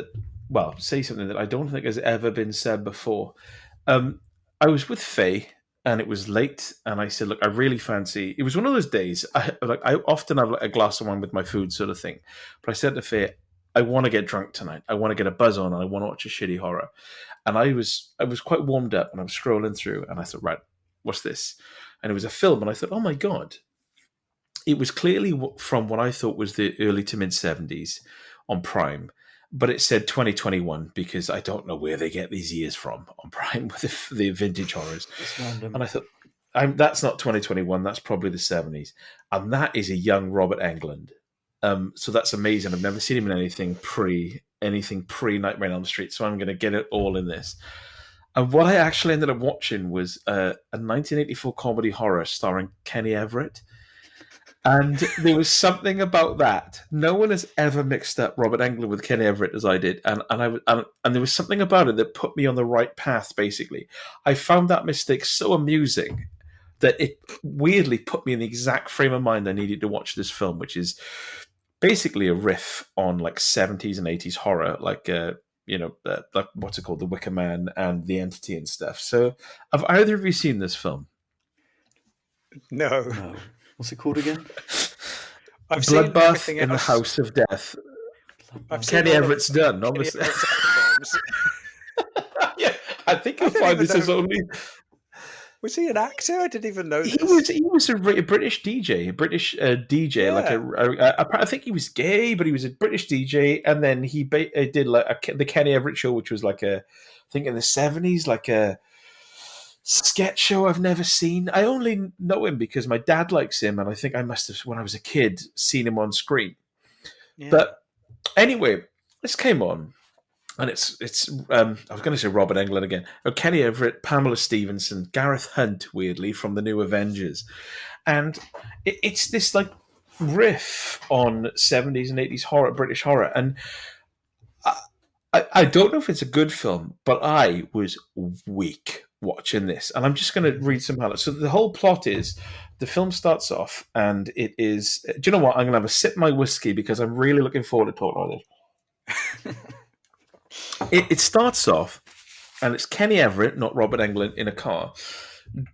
say something that I don't think has ever been said before. I was with Faye, and it was late, and I said, look, I really fancy... It was one of those days, I often have like a glass of wine with my food sort of thing, but I said to Faye, I want to get drunk tonight. I want to get a buzz on, and I want to watch a shitty horror. And I was quite warmed up, and I was scrolling through, and I thought, right, what's this? And it was a film, and I thought, oh my God. It was clearly from what I thought was the early to mid-70s on Prime, but it said 2021 because I don't know where they get these years from on Prime with the vintage horrors. And I thought, that's not 2021, that's probably the 70s. And that is a young Robert Englund. So that's amazing. I've never seen him in anything pre Nightmare on Elm Street, so I'm going to get it all in this. And what I actually ended up watching was a 1984 comedy horror starring Kenny Everett. And there was something about that. No one has ever mixed up Robert Englund with Kenny Everett as I did, and there was something about it that put me on the right path. Basically, I found that mistake so amusing that it weirdly put me in the exact frame of mind I needed to watch this film, which is basically a riff on like 70s and 80s horror, like like what's it called, The Wicker Man and The Entity and stuff. So, have either of you seen this film? No. What's it called again? I've seen Bloodbath everything in else. the House of Death. Kenny Everett's done, obviously. Yeah, I think you'll find this is only... Was he an actor? I didn't even know this. He was a British DJ, DJ. Yeah. I think he was gay, but he was a British DJ, and then he did like the Kenny Everett show, which was like I think in the 70s, like a sketch show I've never seen. I only know him because my dad likes him, and I think I must have, when I was a kid, seen him on screen. Yeah. But anyway, this came on, and it's I was going to say Robert Englund again. Oh, Kenny Everett, Pamela Stevenson, Gareth Hunt, weirdly from the New Avengers, and it's this like riff on 70s and 80s horror, British horror, and I don't know if it's a good film, but I was weak watching this. And I'm just going to read some highlights. So the whole plot is the film starts off and it is... Do you know what? I'm going to have a sip of my whiskey because I'm really looking forward to talking about this. It starts off and it's Kenny Everett, not Robert Englund, in a car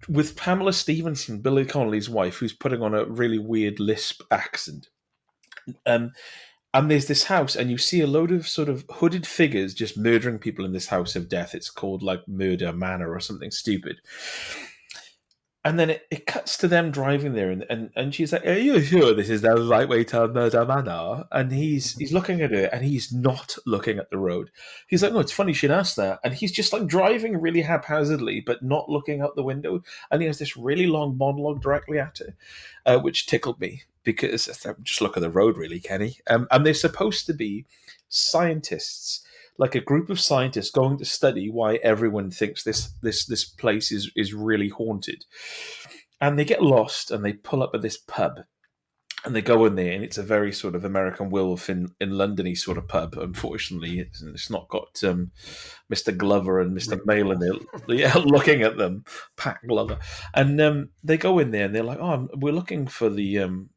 with Pamela Stevenson, Billy Connolly's wife, who's putting on a really weird lisp accent. And there's this house, and you see a load of sort of hooded figures just murdering people in this house of death. It's called like Murder Manor or something stupid. And then it cuts to them driving there, and she's like, "Are you sure this is the right way to Murder Manor?" And he's looking at her, and he's not looking at the road. He's like, "Oh, it's funny you should ask that." And he's just like driving really haphazardly, but not looking out the window. And he has this really long monologue directly at her, which tickled me because just look at the road, really, Kenny. And they're supposed to be scientists, like a group of scientists going to study why everyone thinks this place is really haunted. And they get lost and they pull up at this pub and they go in there, and it's a very sort of American Werewolf in London-y sort of pub. Unfortunately, it's not got Mr. Glover and Mr. Mail in there looking at them, Pat Glover. And they go in there and they're like, "Oh, we're looking for the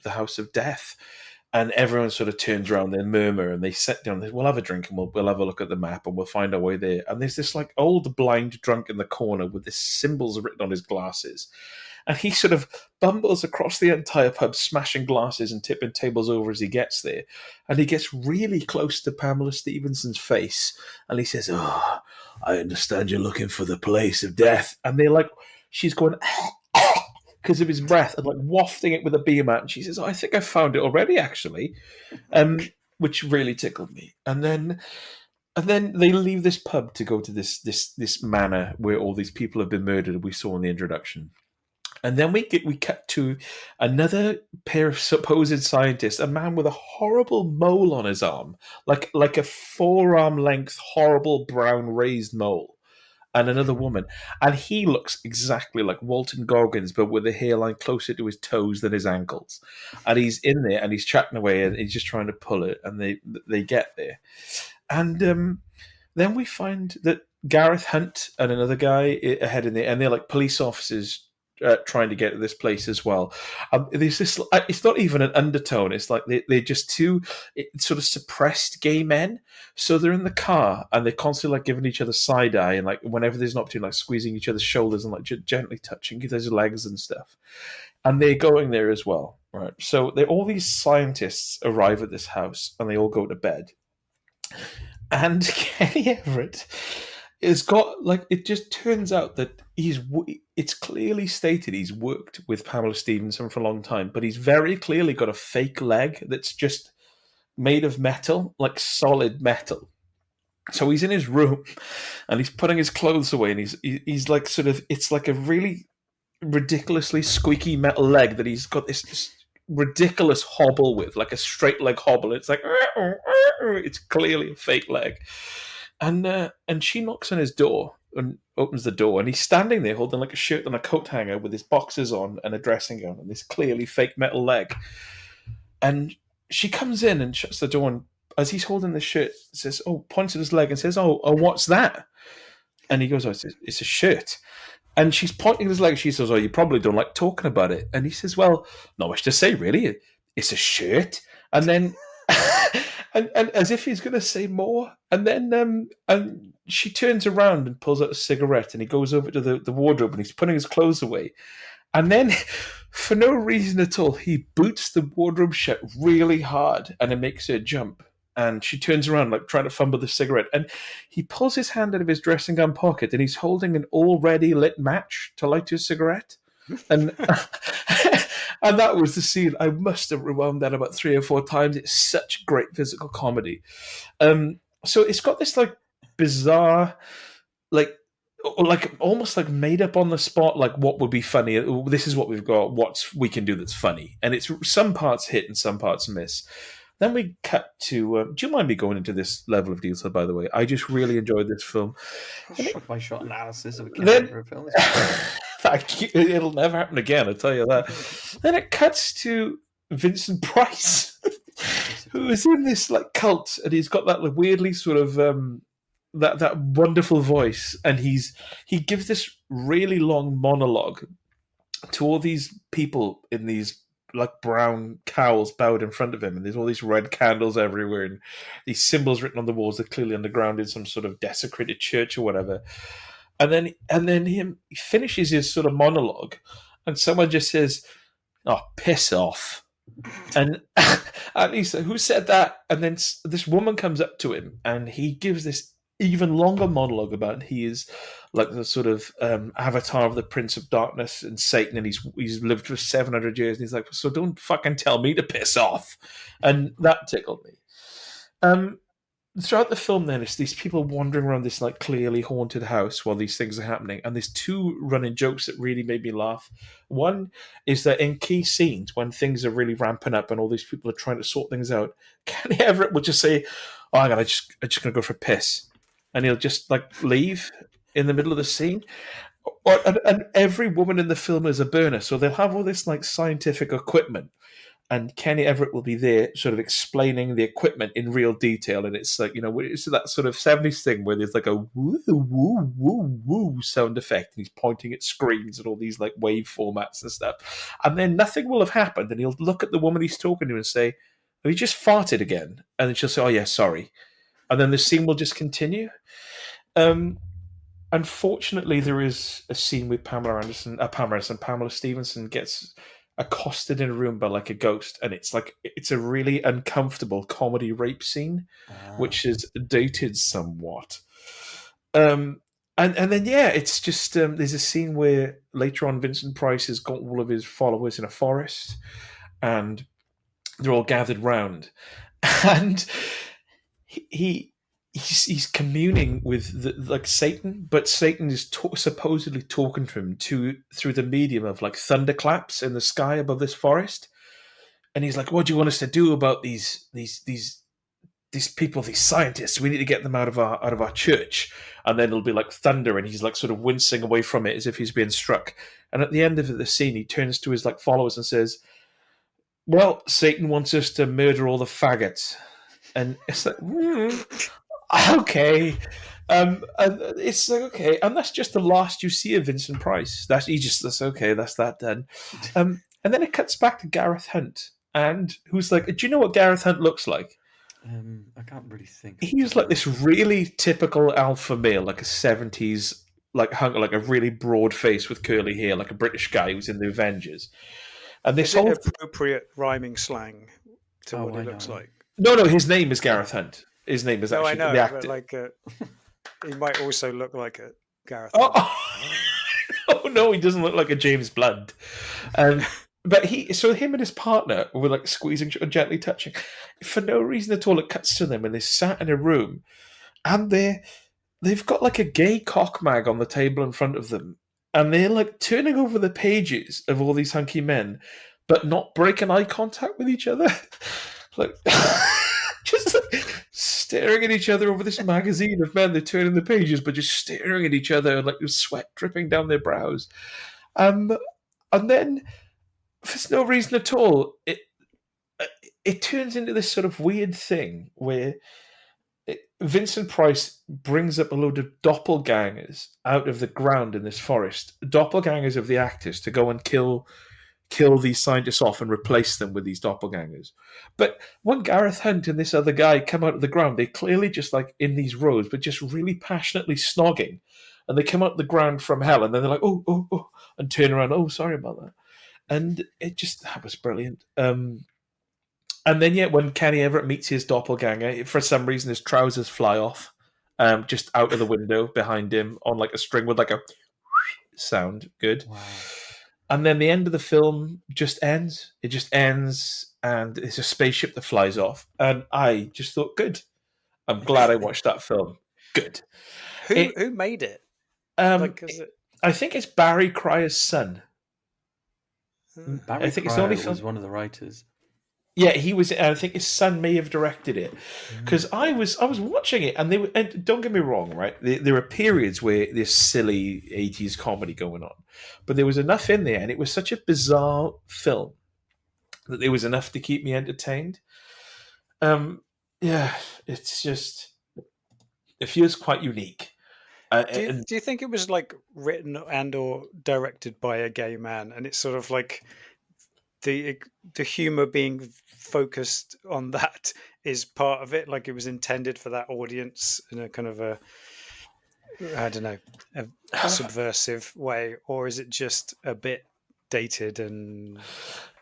House of Death." And everyone sort of turns around, they murmur, and they sit down. We'll have a drink, and we'll have a look at the map, and we'll find our way there. And there's this like old blind drunk in the corner with this symbols written on his glasses, and he sort of bumbles across the entire pub, smashing glasses and tipping tables over as he gets there. And he gets really close to Pamela Stevenson's face, and he says, "Oh, I understand you're looking for the place of death." And they're like, she's going because of his breath and like wafting it with a beer mat. And she says, "Oh, I think I found it already, actually," which really tickled me. And then they leave this pub to go to this manor where all these people have been murdered. We saw in the introduction. And then we cut to another pair of supposed scientists, a man with a horrible mole on his arm, like a forearm length horrible brown raised mole. And another woman. And he looks exactly like Walton Goggins, but with a hairline closer to his toes than his ankles. And he's in there and he's chatting away and he's just trying to pull it. And they get there. And then we find that Gareth Hunt and another guy ahead in there, and they're like police officers trying to get to this place as well. There's this, it's not even an undertone. It's like they're just two sort of suppressed gay men. So they're in the car and they're constantly like giving each other side eye, and like whenever there's an opportunity, like squeezing each other's shoulders and like gently touching each other's legs and stuff. And they're going there as well, right? So all these scientists arrive at this house and they all go to bed. And Kenny Everett has got like, it just turns out that it's clearly stated he's worked with Pamela Stevenson for a long time, but he's very clearly got a fake leg that's just made of metal, like solid metal. So he's in his room and he's putting his clothes away, and he's like sort of, it's like a really ridiculously squeaky metal leg that he's got this ridiculous hobble with, like a straight leg hobble. It's like, it's clearly a fake leg. And she knocks on his door and opens the door, and he's standing there holding like a shirt and a coat hanger with his boxers on and a dressing gown and this clearly fake metal leg. And she comes in and shuts the door, and as he's holding the shirt, says, points at his leg and says, oh, what's that? And he goes, "Oh, it's a shirt." And she's pointing at his leg. She says, "Oh, you probably don't like talking about it." And he says, "Well, not much to say, really. It's a shirt." And then, and as if he's going to say more. And then and she turns around and pulls out a cigarette, and he goes over to the wardrobe and he's putting his clothes away. And then, for no reason at all, he boots the wardrobe shut really hard, and it makes her jump. And she turns around, like trying to fumble the cigarette. And he pulls his hand out of his dressing gown pocket, and he's holding an already lit match to light his cigarette. And and that was the scene. I must have rewound that about 3 or 4 times. It's such great physical comedy. So it's got this like bizarre, like like almost like made up on the spot, like what would be funny. This is what we've got. What we can do that's funny, and it's some parts hit and some parts miss. Then we cut to. Do you mind me going into this level of detail? By the way, I just really enjoyed this film. Shot by shot analysis of a Kenny Then Everett film. it'll never happen again. I'll tell you that. Then it cuts to Vincent Price, who is in this like cult, and he's got that like, weirdly sort of that wonderful voice, and he gives this really long monologue to all these people in these like brown cowls bowed in front of him, and there's all these red candles everywhere, and these symbols written on the walls that clearly underground in some sort of desecrated church or whatever. And then he finishes his sort of monologue, and someone just says, "Oh, piss off." And he's like, "Who said that?" And then this woman comes up to him, and he gives this even longer monologue about he is like the sort of avatar of the Prince of Darkness and Satan, and he's lived for 700 years. And he's like, "So don't fucking tell me to piss off," and that tickled me. Throughout the film, then, it's these people wandering around this like clearly haunted house while these things are happening, and there's two running jokes that really made me laugh. One is that in key scenes, when things are really ramping up and all these people are trying to sort things out, Kenny Everett will just say, "Oh, I just gonna go for a piss," and he'll just like leave in the middle of the scene. And every woman in the film is a burner, so they'll have all this like scientific equipment. And Kenny Everett will be there sort of explaining the equipment in real detail. And it's like, it's that sort of 70s thing where there's like a woo, woo, woo, woo sound effect. And he's pointing at screens and all these like wave formats and stuff. And then nothing will have happened. And he'll look at the woman he's talking to and say, "Have you just farted again?" And then she'll say, "Oh, yeah, sorry." And then the scene will just continue. Unfortunately, there is a scene with Pamela Stevenson gets accosted in a room by like a ghost, and it's a really uncomfortable comedy rape scene, which is dated somewhat. And then it's just there's a scene where later on Vincent Price has got all of his followers in a forest, and they're all gathered round, and he's communing with Satan, but Satan is supposedly talking to him through the medium of like thunderclaps in the sky above this forest, and he's like, "What do you want us to do about these people, these scientists? We need to get them out of our church." And then it'll be like thunder, and he's like sort of wincing away from it as if he's being struck. And at the end of the scene, he turns to his like followers and says, "Well, Satan wants us to murder all the faggots." And it's like, okay. And it's like, okay, and that's just the last you see of Vincent Price. That's okay, that's that done. And then it cuts back to Gareth Hunt, and who's like, "Do you know what Gareth Hunt looks like?" I can't really think. He's like this really typical alpha male, like a 70s, like hung like a really broad face with curly hair, like a British guy who's in the Avengers. And this whole appropriate rhyming slang to what it looks like. No, his name is Gareth Hunt. His name is actually the actor. But like he might also look like a Gareth. Oh no, he doesn't look like a James Blunt. But him and his partner were like squeezing and gently touching. For no reason at all, it cuts to them and they sat in a room, and they've got like a gay cock mag on the table in front of them, and they're like turning over the pages of all these hunky men, but not breaking eye contact with each other. Like just like staring at each other over this magazine of men. They're turning the pages, but just staring at each other, like with sweat dripping down their brows. And then, for no reason at all, it turns into this sort of weird thing where Vincent Price brings up a load of doppelgangers out of the ground in this forest, doppelgangers of the actors, to go and kill these scientists off and replace them with these doppelgangers. But when Gareth Hunt and this other guy come out of the ground, they clearly just like in these rows, but just really passionately snogging. And they come out of the ground from hell, and then they're like, oh, and turn around, "Oh, sorry about that." And that was brilliant. And then, when Kenny Everett meets his doppelganger, for some reason his trousers fly off, just out of the window behind him on like a string with like a sound. Good. Wow. And then the end of the film just ends. It just ends, and it's a spaceship that flies off. And I just thought, good. I'm glad I watched that film. Good. Who made it? Like, is it? I think it's Barry Cryer's son. Barry I think it's the only Cryer film. was one of the writers. Yeah, he was. I think his son may have directed it because I was watching it, and and don't get me wrong, right? There are periods where there's silly '80s comedy going on, but there was enough in there, and it was such a bizarre film that there was enough to keep me entertained. Yeah, it's just it feels quite unique. Do you think it was like written and or directed by a gay man, and it's sort of like the humor being focused on that is part of it, like it was intended for that audience in a kind of a, I don't know, a subversive way, or is it just a bit dated and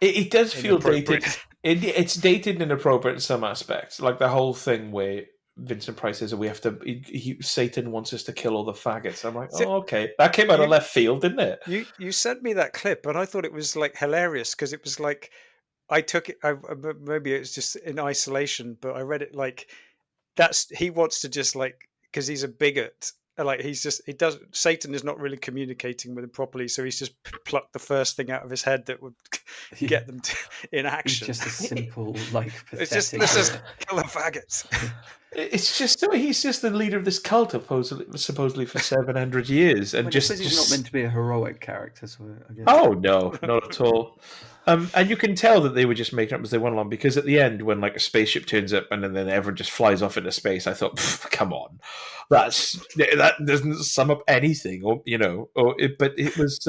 it does feel dated. inappropriate? It's dated and inappropriate in some aspects, like the whole thing where Vincent Price says we have to. Satan wants us to kill all the faggots. I'm like, oh, okay, that came out of left field, didn't it? You sent me that clip, and I thought it was like hilarious because it was like I took it. Maybe it was just in isolation, but I read it like he wants to just like, because he's a bigot. Like he doesn't. Satan is not really communicating with him properly, so he's just plucked the first thing out of his head that would get them in action. It's just a simple, like, pathetic. It's just let's just kill the faggots. It's just he's just the leader of this cult, supposedly for 700 years, and he's not meant to be a heroic character. So I guess. Oh no, not at all. And you can tell that they were just making up as they went along, because at the end, when like a spaceship turns up and then everyone just flies off into space, I thought, come on, that doesn't sum up anything, but it was,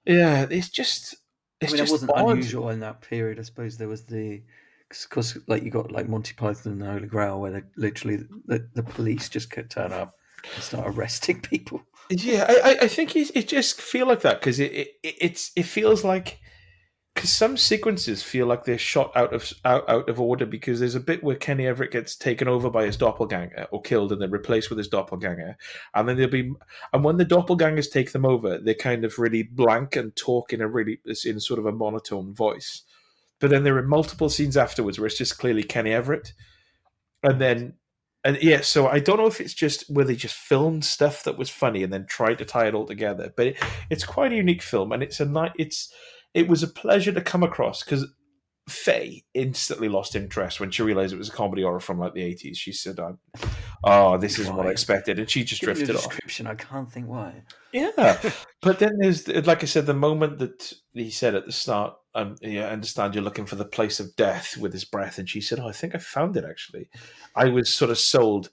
yeah, it's just. It wasn't unusual in that period. I suppose there was because like you got like Monty Python and the Holy Grail, where they literally the police just could turn up and start arresting people. Yeah, I think it just feel like that because it feels like, because some sequences feel like they're shot out of order, because there's a bit where Kenny Everett gets taken over by his doppelganger or killed and then replaced with his doppelganger, and then when the doppelgangers take them over, they're kind of really blank and talk in sort of a monotone voice. But then there are multiple scenes afterwards where it's just clearly Kenny Everett, so I don't know if it's just where they just filmed stuff that was funny and then tried to tie it all together. But it's quite a unique film, and it was a pleasure to come across, because Faye instantly lost interest when she realized it was a comedy horror from like the 80s. She said, "Oh, this isn't what I expected," and she just drifted off. Description, I can't think why. Yeah, but then there's, like I said, the moment that he said at the start, I understand you're looking for the place of death, with his breath, and she said, "Oh, I think I found it." Actually, I was sort of sold.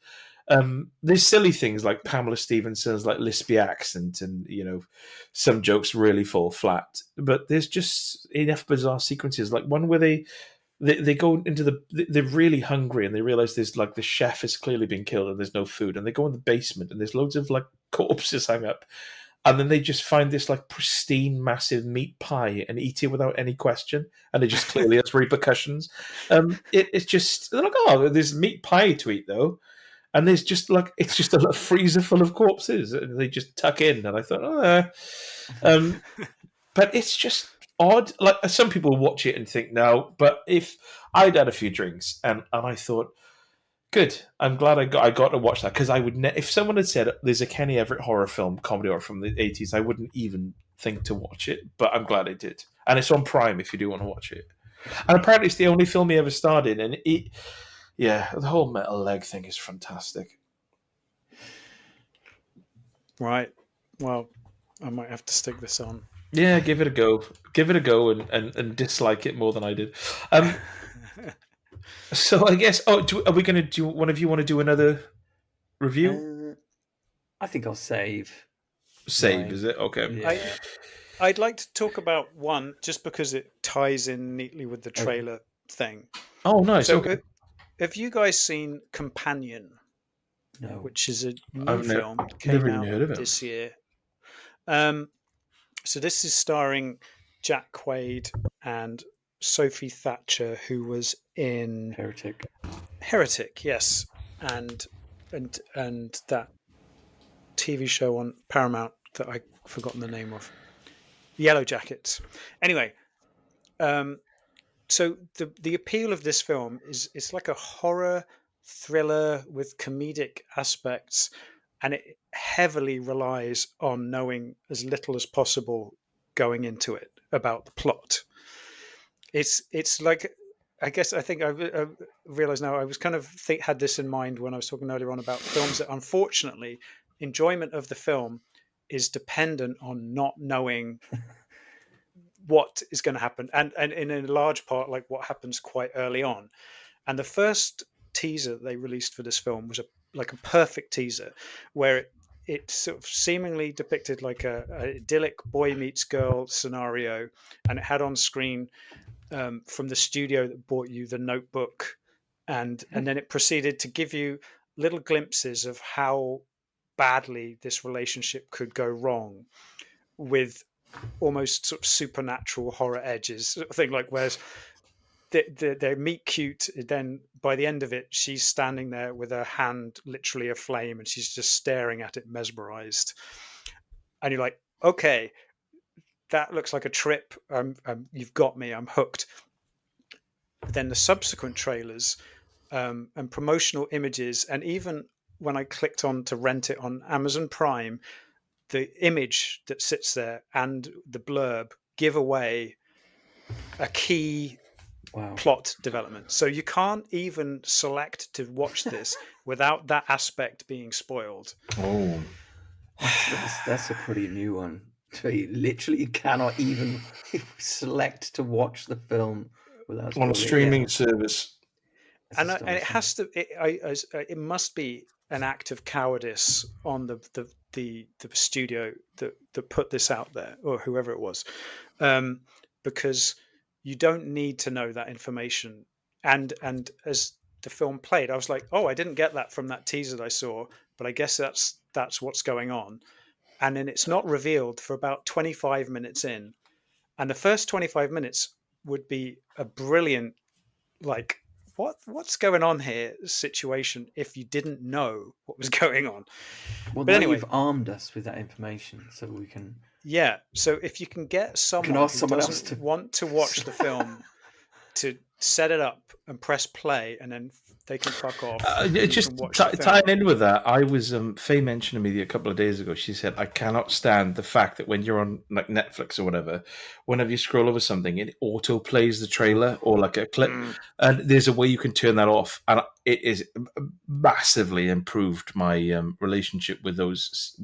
There's silly things like Pamela Stevenson's like lispy accent, and some jokes really fall flat. But there's just enough bizarre sequences, like one where they go into they're really hungry and they realize there's like the chef has clearly been killed and there's no food, and they go in the basement and there's loads of like corpses hung up, and then they just find this like pristine massive meat pie and eat it without any question, and it just clearly has repercussions. It's just, they're like, oh, there's meat pie to eat though. And there's just like, it's just a freezer full of corpses, and they just tuck in. And I thought, but it's just odd. Like, some people watch it and think no, but if I'd had a few drinks and I thought, good, I'm glad I got to watch that, because I would if someone had said there's a Kenny Everett comedy horror from the 80s, I wouldn't even think to watch it. But I'm glad I did, and it's on Prime if you do want to watch it. And apparently, it's the only film he ever starred in, and yeah, the whole metal leg thing is fantastic. Right. Well, I might have to stick this on. Yeah, give it a go. Give it a go and dislike it more than I did. So I guess, are we going to do, one of you want to do another review? I think I'll save. Save, is it? Okay. Yeah. I'd like to talk about one just because it ties in neatly with the trailer thing. Oh, nice. So okay. Have you guys seen Companion? No. Which is a new film that came never even out heard of it. this year. So this is starring Jack Quaid and Sophie Thatcher, who was in Heretic, yes, and that TV show on Paramount that I've forgotten the name of, Yellow Jackets. Anyway, so the appeal of this film is it's like a horror thriller with comedic aspects, and it heavily relies on knowing as little as possible going into it about the plot. It's like, I think I realize now, I was kind of had this in mind when I was talking earlier on about films, that unfortunately enjoyment of the film is dependent on not knowing what is going to happen, and in a large part, like what happens quite early on. And the first teaser that they released for this film was a perfect teaser, where it sort of seemingly depicted like a idyllic boy meets girl scenario, and it had on screen from the studio that bought you The Notebook, and then it proceeded to give you little glimpses of how badly this relationship could go wrong, with almost sort of supernatural horror edges, sort of thing. Like, whereas they meet cute, then by the end of it, she's standing there with her hand literally aflame, and she's just staring at it, mesmerized. And you're like, okay, that looks like a trip. You've got me. I'm hooked. But then the subsequent trailers and promotional images, and even when I clicked on to rent it on Amazon Prime, the image that sits there and the blurb give away a key plot development. So you can't even select to watch this without that aspect being spoiled. Oh, That's a pretty new one. So you literally cannot even select to watch the film without on a streaming service. And it has to. It must be an act of cowardice on the studio that put this out there, or whoever it was, because you don't need to know that information. And as the film played, I was like, oh, I didn't get that from that teaser that I saw, but I guess that's what's going on. And then it's not revealed for about 25 minutes in, and the first 25 minutes would be a brilliant, like, what's going on here situation if you didn't know what was going on. Well, but now anyway, you've armed us with that information, so we can. Yeah, so if you can get someone ask who someone else doesn't to- want to watch the film to set it up and press play, and then they can fuck off. And you Just can watch the film. tying in with that, I was Faye mentioned to me a couple of days ago. She said, "I cannot stand the fact that when you're on like Netflix or whatever, whenever you scroll over something, it auto plays the trailer or like a clip, and there's a way you can turn that off, and it is massively improved my relationship with those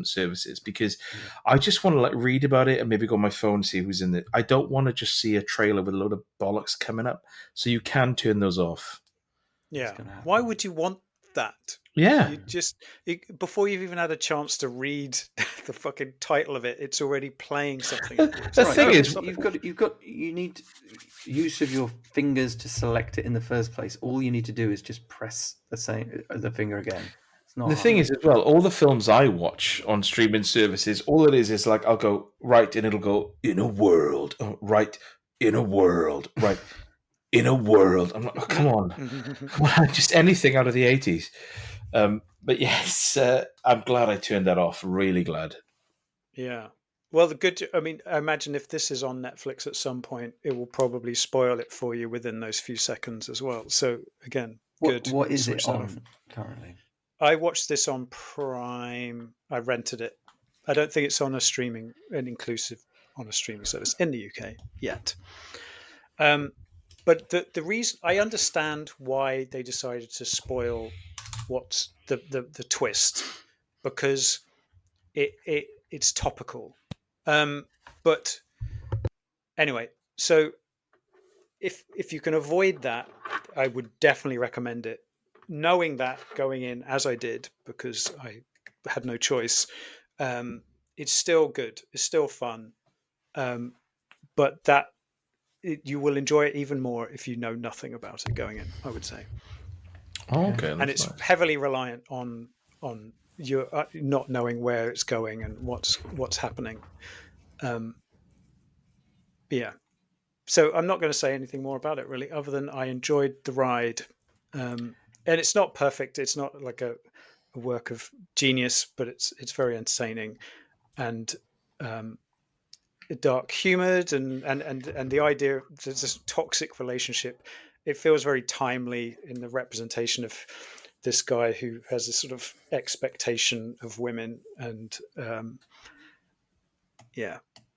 services, because I just want to like read about it and maybe go on my phone and see who's in it. I don't want to just see a trailer with a load of bollocks coming up, so you can turn those off." Yeah. Why would you want that? Yeah. Before you've even had a chance to read the fucking title of it, it's already playing something. The thing is, you need use of your fingers to select it in the first place. All you need to do is just press the finger again. It's not the thing is as well, all the films I watch on streaming services, all it is like I'll go right and it'll go in a world, right in a world, right. In a world. I'm like, oh, come on. Just anything out of the 80s. But yes, I'm glad I turned that off. Really glad. Yeah. Well, I imagine if this is on Netflix at some point, it will probably spoil it for you within those few seconds as well. So again, good. What is it on currently? I watched this on Prime. I rented it. I don't think it's on an inclusive on a streaming service in the UK yet. But the reason, I understand why they decided to spoil what's the twist, because it's topical. But anyway, so if you can avoid that, I would definitely recommend it. Knowing that going in as I did, because I had no choice, it's still good. It's still fun. But you will enjoy it even more if you know nothing about it going in, I would say. Oh, okay. And it's heavily reliant on you not knowing where it's going and what's happening. Yeah. So I'm not going to say anything more about it really, other than I enjoyed the ride. And it's not perfect. It's not like a work of genius, but it's very entertaining and dark humored, and the idea of this toxic relationship, it feels very timely in the representation of this guy who has this sort of expectation of women, and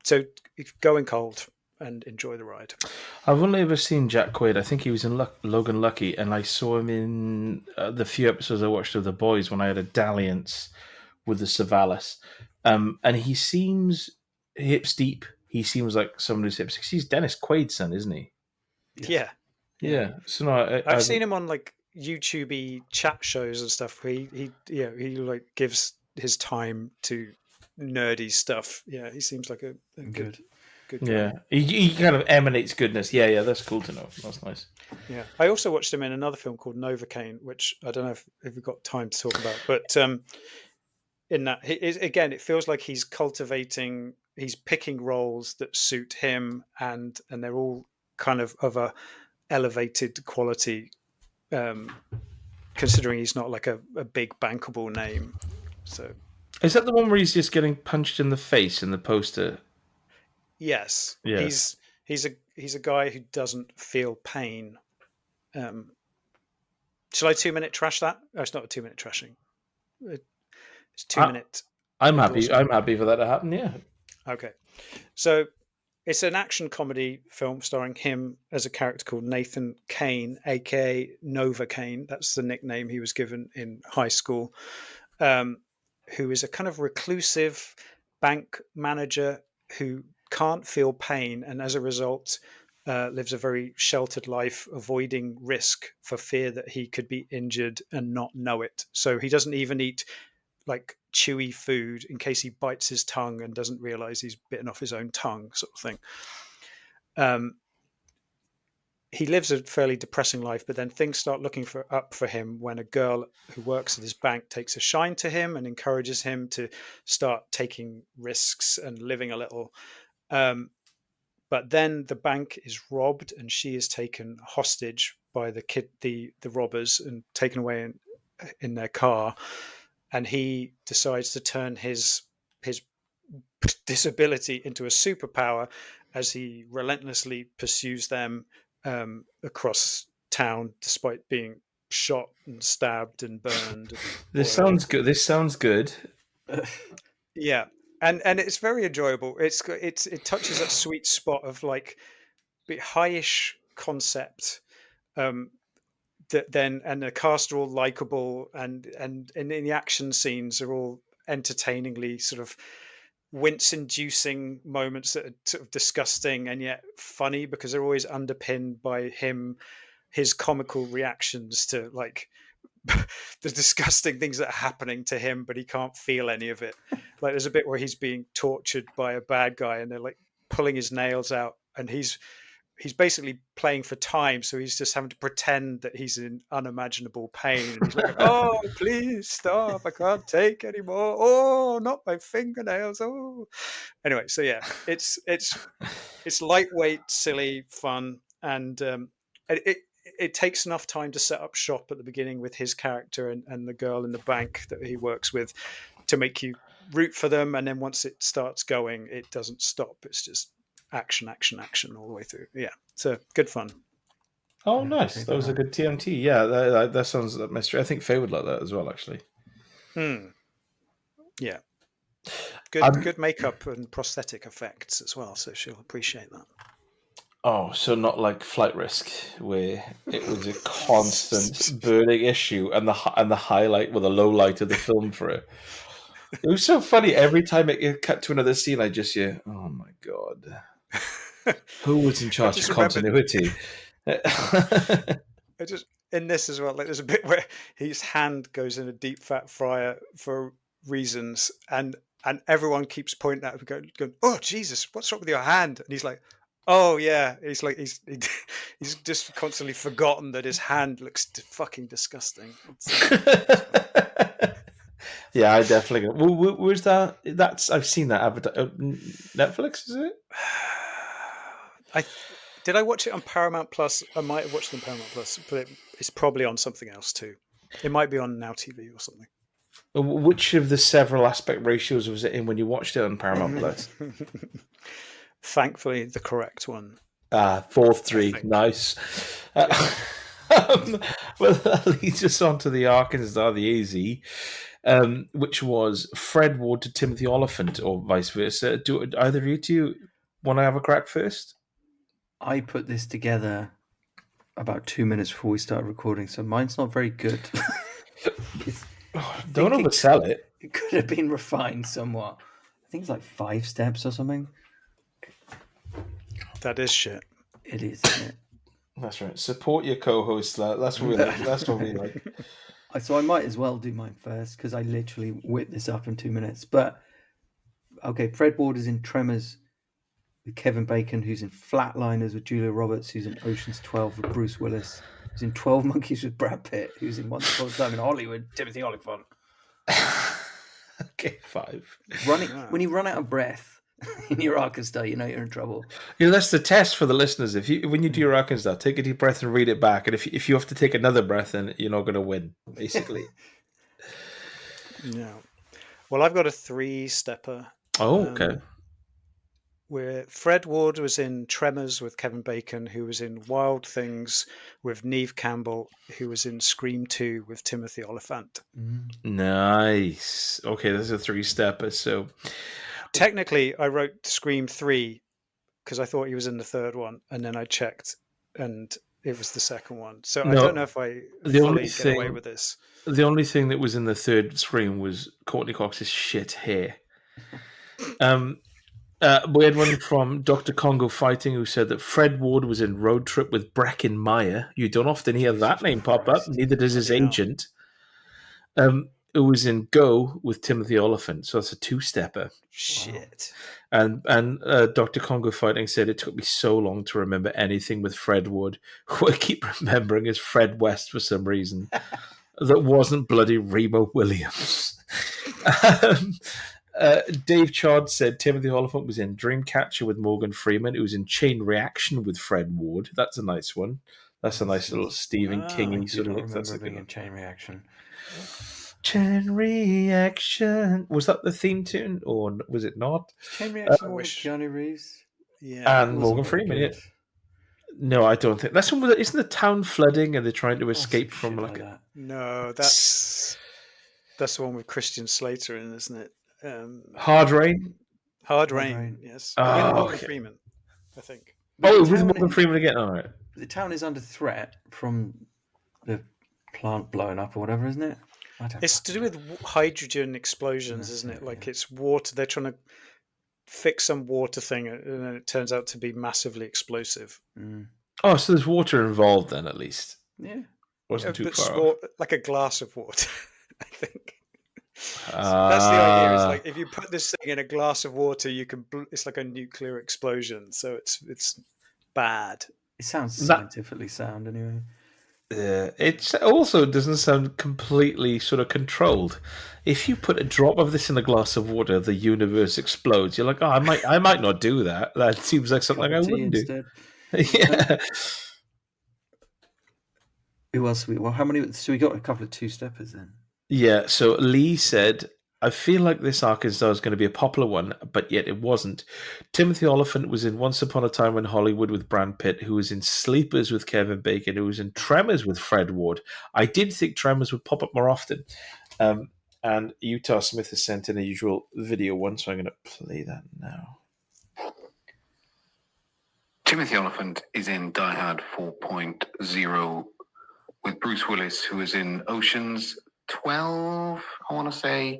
so go in cold and enjoy the ride. I've only ever seen Jack Quaid. I think he was in Logan Lucky, and I saw him in the few episodes I watched of The Boys when I had a dalliance with the Savalas. And he seems hips deep. He seems like somebody who's hips. He's Dennis Quaid's son, isn't he? Yeah. So no, I've seen him on like YouTubey chat shows and stuff where he like gives his time to nerdy stuff. Yeah, he seems like a good guy. Yeah, he kind of emanates goodness. Yeah, that's cool to know. That's nice. Yeah, I also watched him in another film called Novocaine, which I don't know if we've got time to talk about, but in that, again, it feels like he's picking roles that suit him, and they're all kind of a elevated quality, considering he's not like a big bankable name. So, is that the one where he's just getting punched in the face in the poster? Yes. He's a guy who doesn't feel pain. Shall I 2-minute trash that? Oh, it's not a 2-minute trashing. It's 2-minute. I'm happy. I'm happy for that to happen. Yeah. Okay. So it's an action comedy film starring him as a character called Nathan Kane, aka Novocaine. That's the nickname he was given in high school. Who is a kind of reclusive bank manager who can't feel pain, and as a result lives a very sheltered life, avoiding risk for fear that he could be injured and not know it. So he doesn't even eat like chewy food in case he bites his tongue and doesn't realize he's bitten off his own tongue, sort of thing. He lives a fairly depressing life, but then things start looking up for him when a girl who works at his bank takes a shine to him and encourages him to start taking risks and living a little. But then the bank is robbed, and she is taken hostage by the robbers, and taken away in their car. And he decides to turn his disability into a superpower as he relentlessly pursues them across town, despite being shot and stabbed and burned. This sounds good. Yeah. And it's very enjoyable. It touches that sweet spot of like a bit highish concept, that then, and the cast are all likable, and in the action scenes are all entertainingly sort of wince-inducing moments that are sort of disgusting and yet funny, because they're always underpinned by his comical reactions to like the disgusting things that are happening to him, but he can't feel any of it. Like there's a bit where he's being tortured by a bad guy, and they're like pulling his nails out, and he's basically playing for time, so he's just having to pretend that he's in unimaginable pain, and he's like, "Oh, please stop! I can't take anymore. Oh, not my fingernails. Oh." Anyway, so yeah, it's lightweight, silly, fun, and it takes enough time to set up shop at the beginning with his character and the girl in the bank that he works with to make you root for them, and then once it starts going, it doesn't stop. It's just action all the way through. Yeah, so good fun. Oh, nice. That was a good TMT. Yeah, that sounds like mystery. I think Faye would like that as well, actually. Yeah. Good makeup and prosthetic effects as well, so she'll appreciate that. Oh, so not like Flight Risk, where it was a constant burning issue, and the highlight, well, the low light of the film for it. It was so funny. Every time it cut to another scene, I just hear, "Oh my god, who was in charge of continuity?" I just in this as well. Like there's a bit where his hand goes in a deep fat fryer for reasons, and everyone keeps pointing at him, going, "Oh Jesus, what's wrong with your hand?" And he's like, "Oh yeah," he's like he's just constantly forgotten that his hand looks fucking disgusting. Yeah, I definitely. Where's that? I've seen that Netflix, is it? Did I watch it on Paramount Plus? I might have watched it on Paramount Plus, but it's probably on something else too. It might be on Now TV or something. Which of the several aspect ratios was it in when you watched it on Paramount Plus? Thankfully, the correct one. 4:3. Nice. Well, that leads us on to the Arkansas, the AZ, which was Fred Ward to Timothy Oliphant, or vice versa. Do either of you two want to have a crack first? I put this together about 2 minutes before we started recording, so mine's not very good. Don't oversell it. It could have been refined somewhat. I think it's like 5 steps or something. That is shit. It is, isn't it? That's right. Support your co-host. That's what we like. That's what we like. So I might as well do mine first because I literally whipped this up in 2 minutes. But okay, Fred Ward is in Tremors with Kevin Bacon, who's in Flatliners with Julia Roberts, who's in Ocean's 12 with Bruce Willis, who's in 12 Monkeys with Brad Pitt, who's in Once Upon a Time in Hollywood, Timothy Oliphant. Okay, 5. When you run out of breath in your Arkansas, you know you're in trouble. Yeah, that's the test for the listeners. When you do your Arkansas, take a deep breath and read it back. And if you have to take another breath, then you're not going to win, basically. Yeah. Well, I've got a 3-stepper. Oh, okay. Where Fred Ward was in Tremors with Kevin Bacon, who was in Wild Things with Neve Campbell, who was in Scream 2 with Timothy Oliphant. Nice. Okay, this is a 3-stepper. So technically, I wrote Scream 3 because I thought he was in the third one, and then I checked, and it was the second one. So I don't know if I fully get away with this. The only thing that was in the third Scream was Courtney Cox's shit hair. We had one from Dr. Congo Fighting who said that Fred Ward was in Road Trip with Breckin Meyer. You don't often hear that name pop up, neither does his agent. Who was in Go with Timothy Oliphant. So that's a 2-stepper. Shit. And Dr. Congo Fighting said it took me so long to remember anything with Fred Ward, who I keep remembering as Fred West for some reason. That wasn't bloody Remo Williams. Dave Chard said Timothy Oliphant was in Dreamcatcher with Morgan Freeman. It was in Chain Reaction with Fred Ward. That's a nice one. That's a nice little Stephen King sort of. That's a good Chain Reaction. Chain Reaction. Was that the theme tune, or was it not? Chain Reaction with Keanu Reeves. Yeah, and Morgan Freeman. Yeah. No, I don't think that's one. Isn't the town flooding and they're trying to escape from like that? No, that's the one with Christian Slater in, isn't it? Hard Rain. Hard Rain. Yes. Oh, with Morgan Freeman, I think. Oh, with Morgan Freeman again. All right. The town is under threat from the plant blowing up or whatever, isn't it? It's to do with hydrogen explosions, isn't it? Like it's water. They're trying to fix some water thing, and then it turns out to be massively explosive. Oh, so there's water involved then, at least. Yeah, wasn't too far. Like a glass of water, I think. That's the idea. Is like if you put this thing in a glass of water, you can. It's like a nuclear explosion. So it's bad. It sounds scientifically sound, anyway. It also doesn't sound completely sort of controlled. If you put a drop of this in a glass of water, the universe explodes. You're like, oh, I might not do that. That seems like something I wouldn't do. Yeah. Who else? How many? So we got a couple of 2-steppers then. Yeah. So Lee said, I feel like this Arkansas is going to be a popular one, but yet it wasn't. Timothy Oliphant was in Once Upon a Time in Hollywood with Brad Pitt, who was in Sleepers with Kevin Bacon, who was in Tremors with Fred Ward. I did think Tremors would pop up more often. And Utah Smith has sent in a usual video one, so I'm going to play that now. Timothy Oliphant is in Die Hard 4.0 with Bruce Willis, who is in Ocean's 12, I want to say,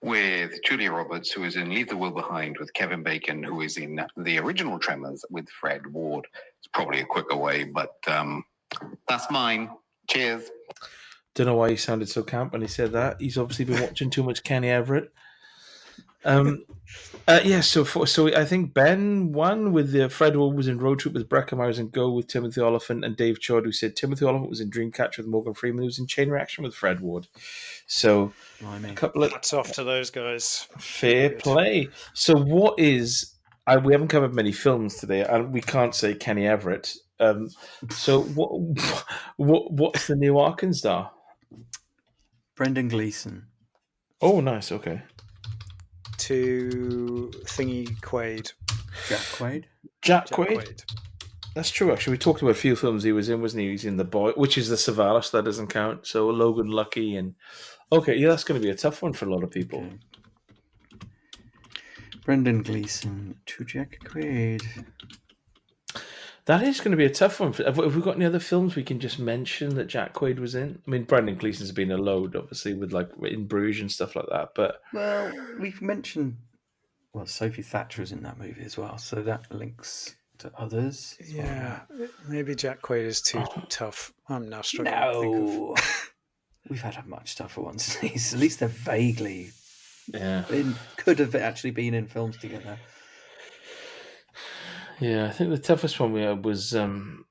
with Julia Roberts, who is in Leave the World Behind with Kevin Bacon, who is in the original Tremors with Fred Ward. It's probably a quicker way, but that's mine. Cheers. Don't know why he sounded so camp when he said that. He's obviously been watching too much Kenny Everett. So I think Ben won with the Fred Ward was in Road Trip with Breckin Meyer and Go with Timothy Oliphant, and Dave Chord, who said Timothy Oliphant was in Dreamcatcher with Morgan Freeman, who was in Chain Reaction with Fred Ward. So a couple of hats off to those guys. Fair play. So what is? We haven't covered many films today, and we can't say Kenny Everett. So what's the new Arkansas? Brendan Gleeson. Oh, nice. Okay. To Thingy Quaid. Jack Quaid. Jack Quaid. That's true, actually. We talked about a few films he was in, wasn't he? He was in The Boy, which is the Savalas, that doesn't count. So Logan Lucky and... Okay, yeah, that's going to be a tough one for a lot of people. Okay. Brendan Gleeson to Jack Quaid. That is going to be a tough one. Have we got any other films we can just mention that Jack Quaid was in? I mean, Brendan Gleeson's been a load, obviously, with like In Bruges and stuff like that. But Well, we've mentioned... Well, Sophie Thatcher is in that movie as well, so that links to others. As Yeah, maybe Jack Quaid is too tough. I'm now well. struggling to think No! We've had a much tougher ones. At least they're vaguely... yeah, could have actually been in films together. yeah, I think the toughest one we had was Al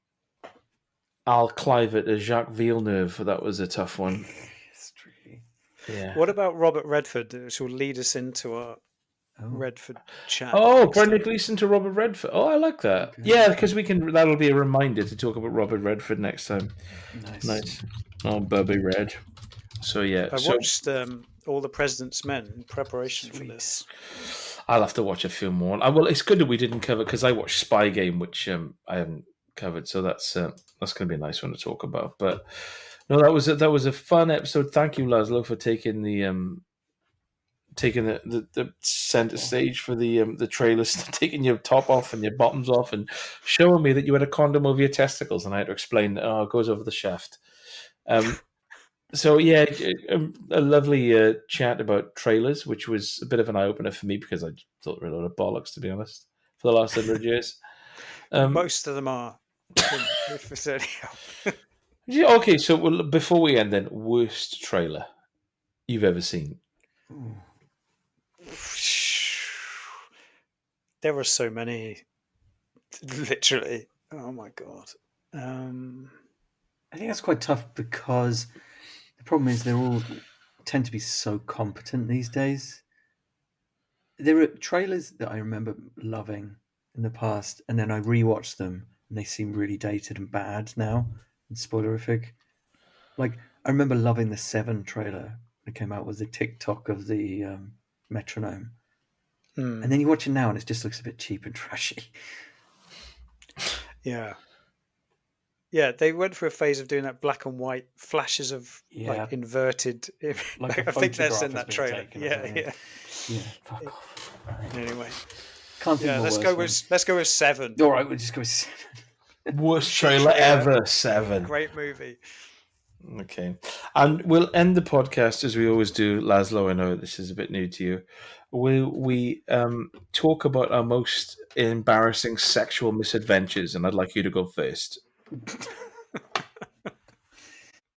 Clivett as Jacques Villeneuve. That was a tough one. It's tricky. Yeah. What about Robert Redford, which will lead us into our Redford chat? Oh, next Brendan time. Gleeson to Robert Redford. Oh, I like that. Okay. Yeah, because we can. That'll be a reminder to talk about Robert Redford next time. Nice. Oh, Bubby Red. So yeah, I watched All the President's Men in preparation for this. I'll have to watch a few more. Well, it's good that we didn't cover because I watched Spy Game, which I haven't covered. So that's going to be a nice one to talk about. But no, that was a fun episode. Thank you, Lazlo, for taking the center stage for the trailers, taking your top off and your bottoms off, and showing me that you had a condom over your testicles, and I had to explain. Oh, it goes over the shaft. So yeah, a lovely chat about trailers, which was a bit of an eye opener for me because I thought they were a load of bollocks, to be honest, for the last 100 years. Most of them are. If it's any help. Yeah, okay, so before we end, then, worst trailer you've ever seen? There were so many, literally. Oh my god. I think that's quite tough because the problem is they all tend to be so competent these days. There are trailers that I remember loving in the past, and then I rewatch them, and they seem really dated and bad now and spoilerific. Like, I remember loving the Seven trailer that came out with the TikTok of the metronome. And then you watch it now, and it just looks a bit cheap and trashy. Yeah. Yeah, they went through a phase of doing that black and white flashes of like inverted. Like I think that's photograph in has that been trailer. taken or Yeah, something. yeah. Yeah, fuck off. Anyway, Can't think yeah, of a let's worse go one. with let's go with Seven. All right, we'll just go with Seven. Worst trailer ever, Seven. Great movie. Okay. And we'll end the podcast as we always do. Lazlo, I know this is a bit new to you. We talk about our most embarrassing sexual misadventures, and I'd like you to go first.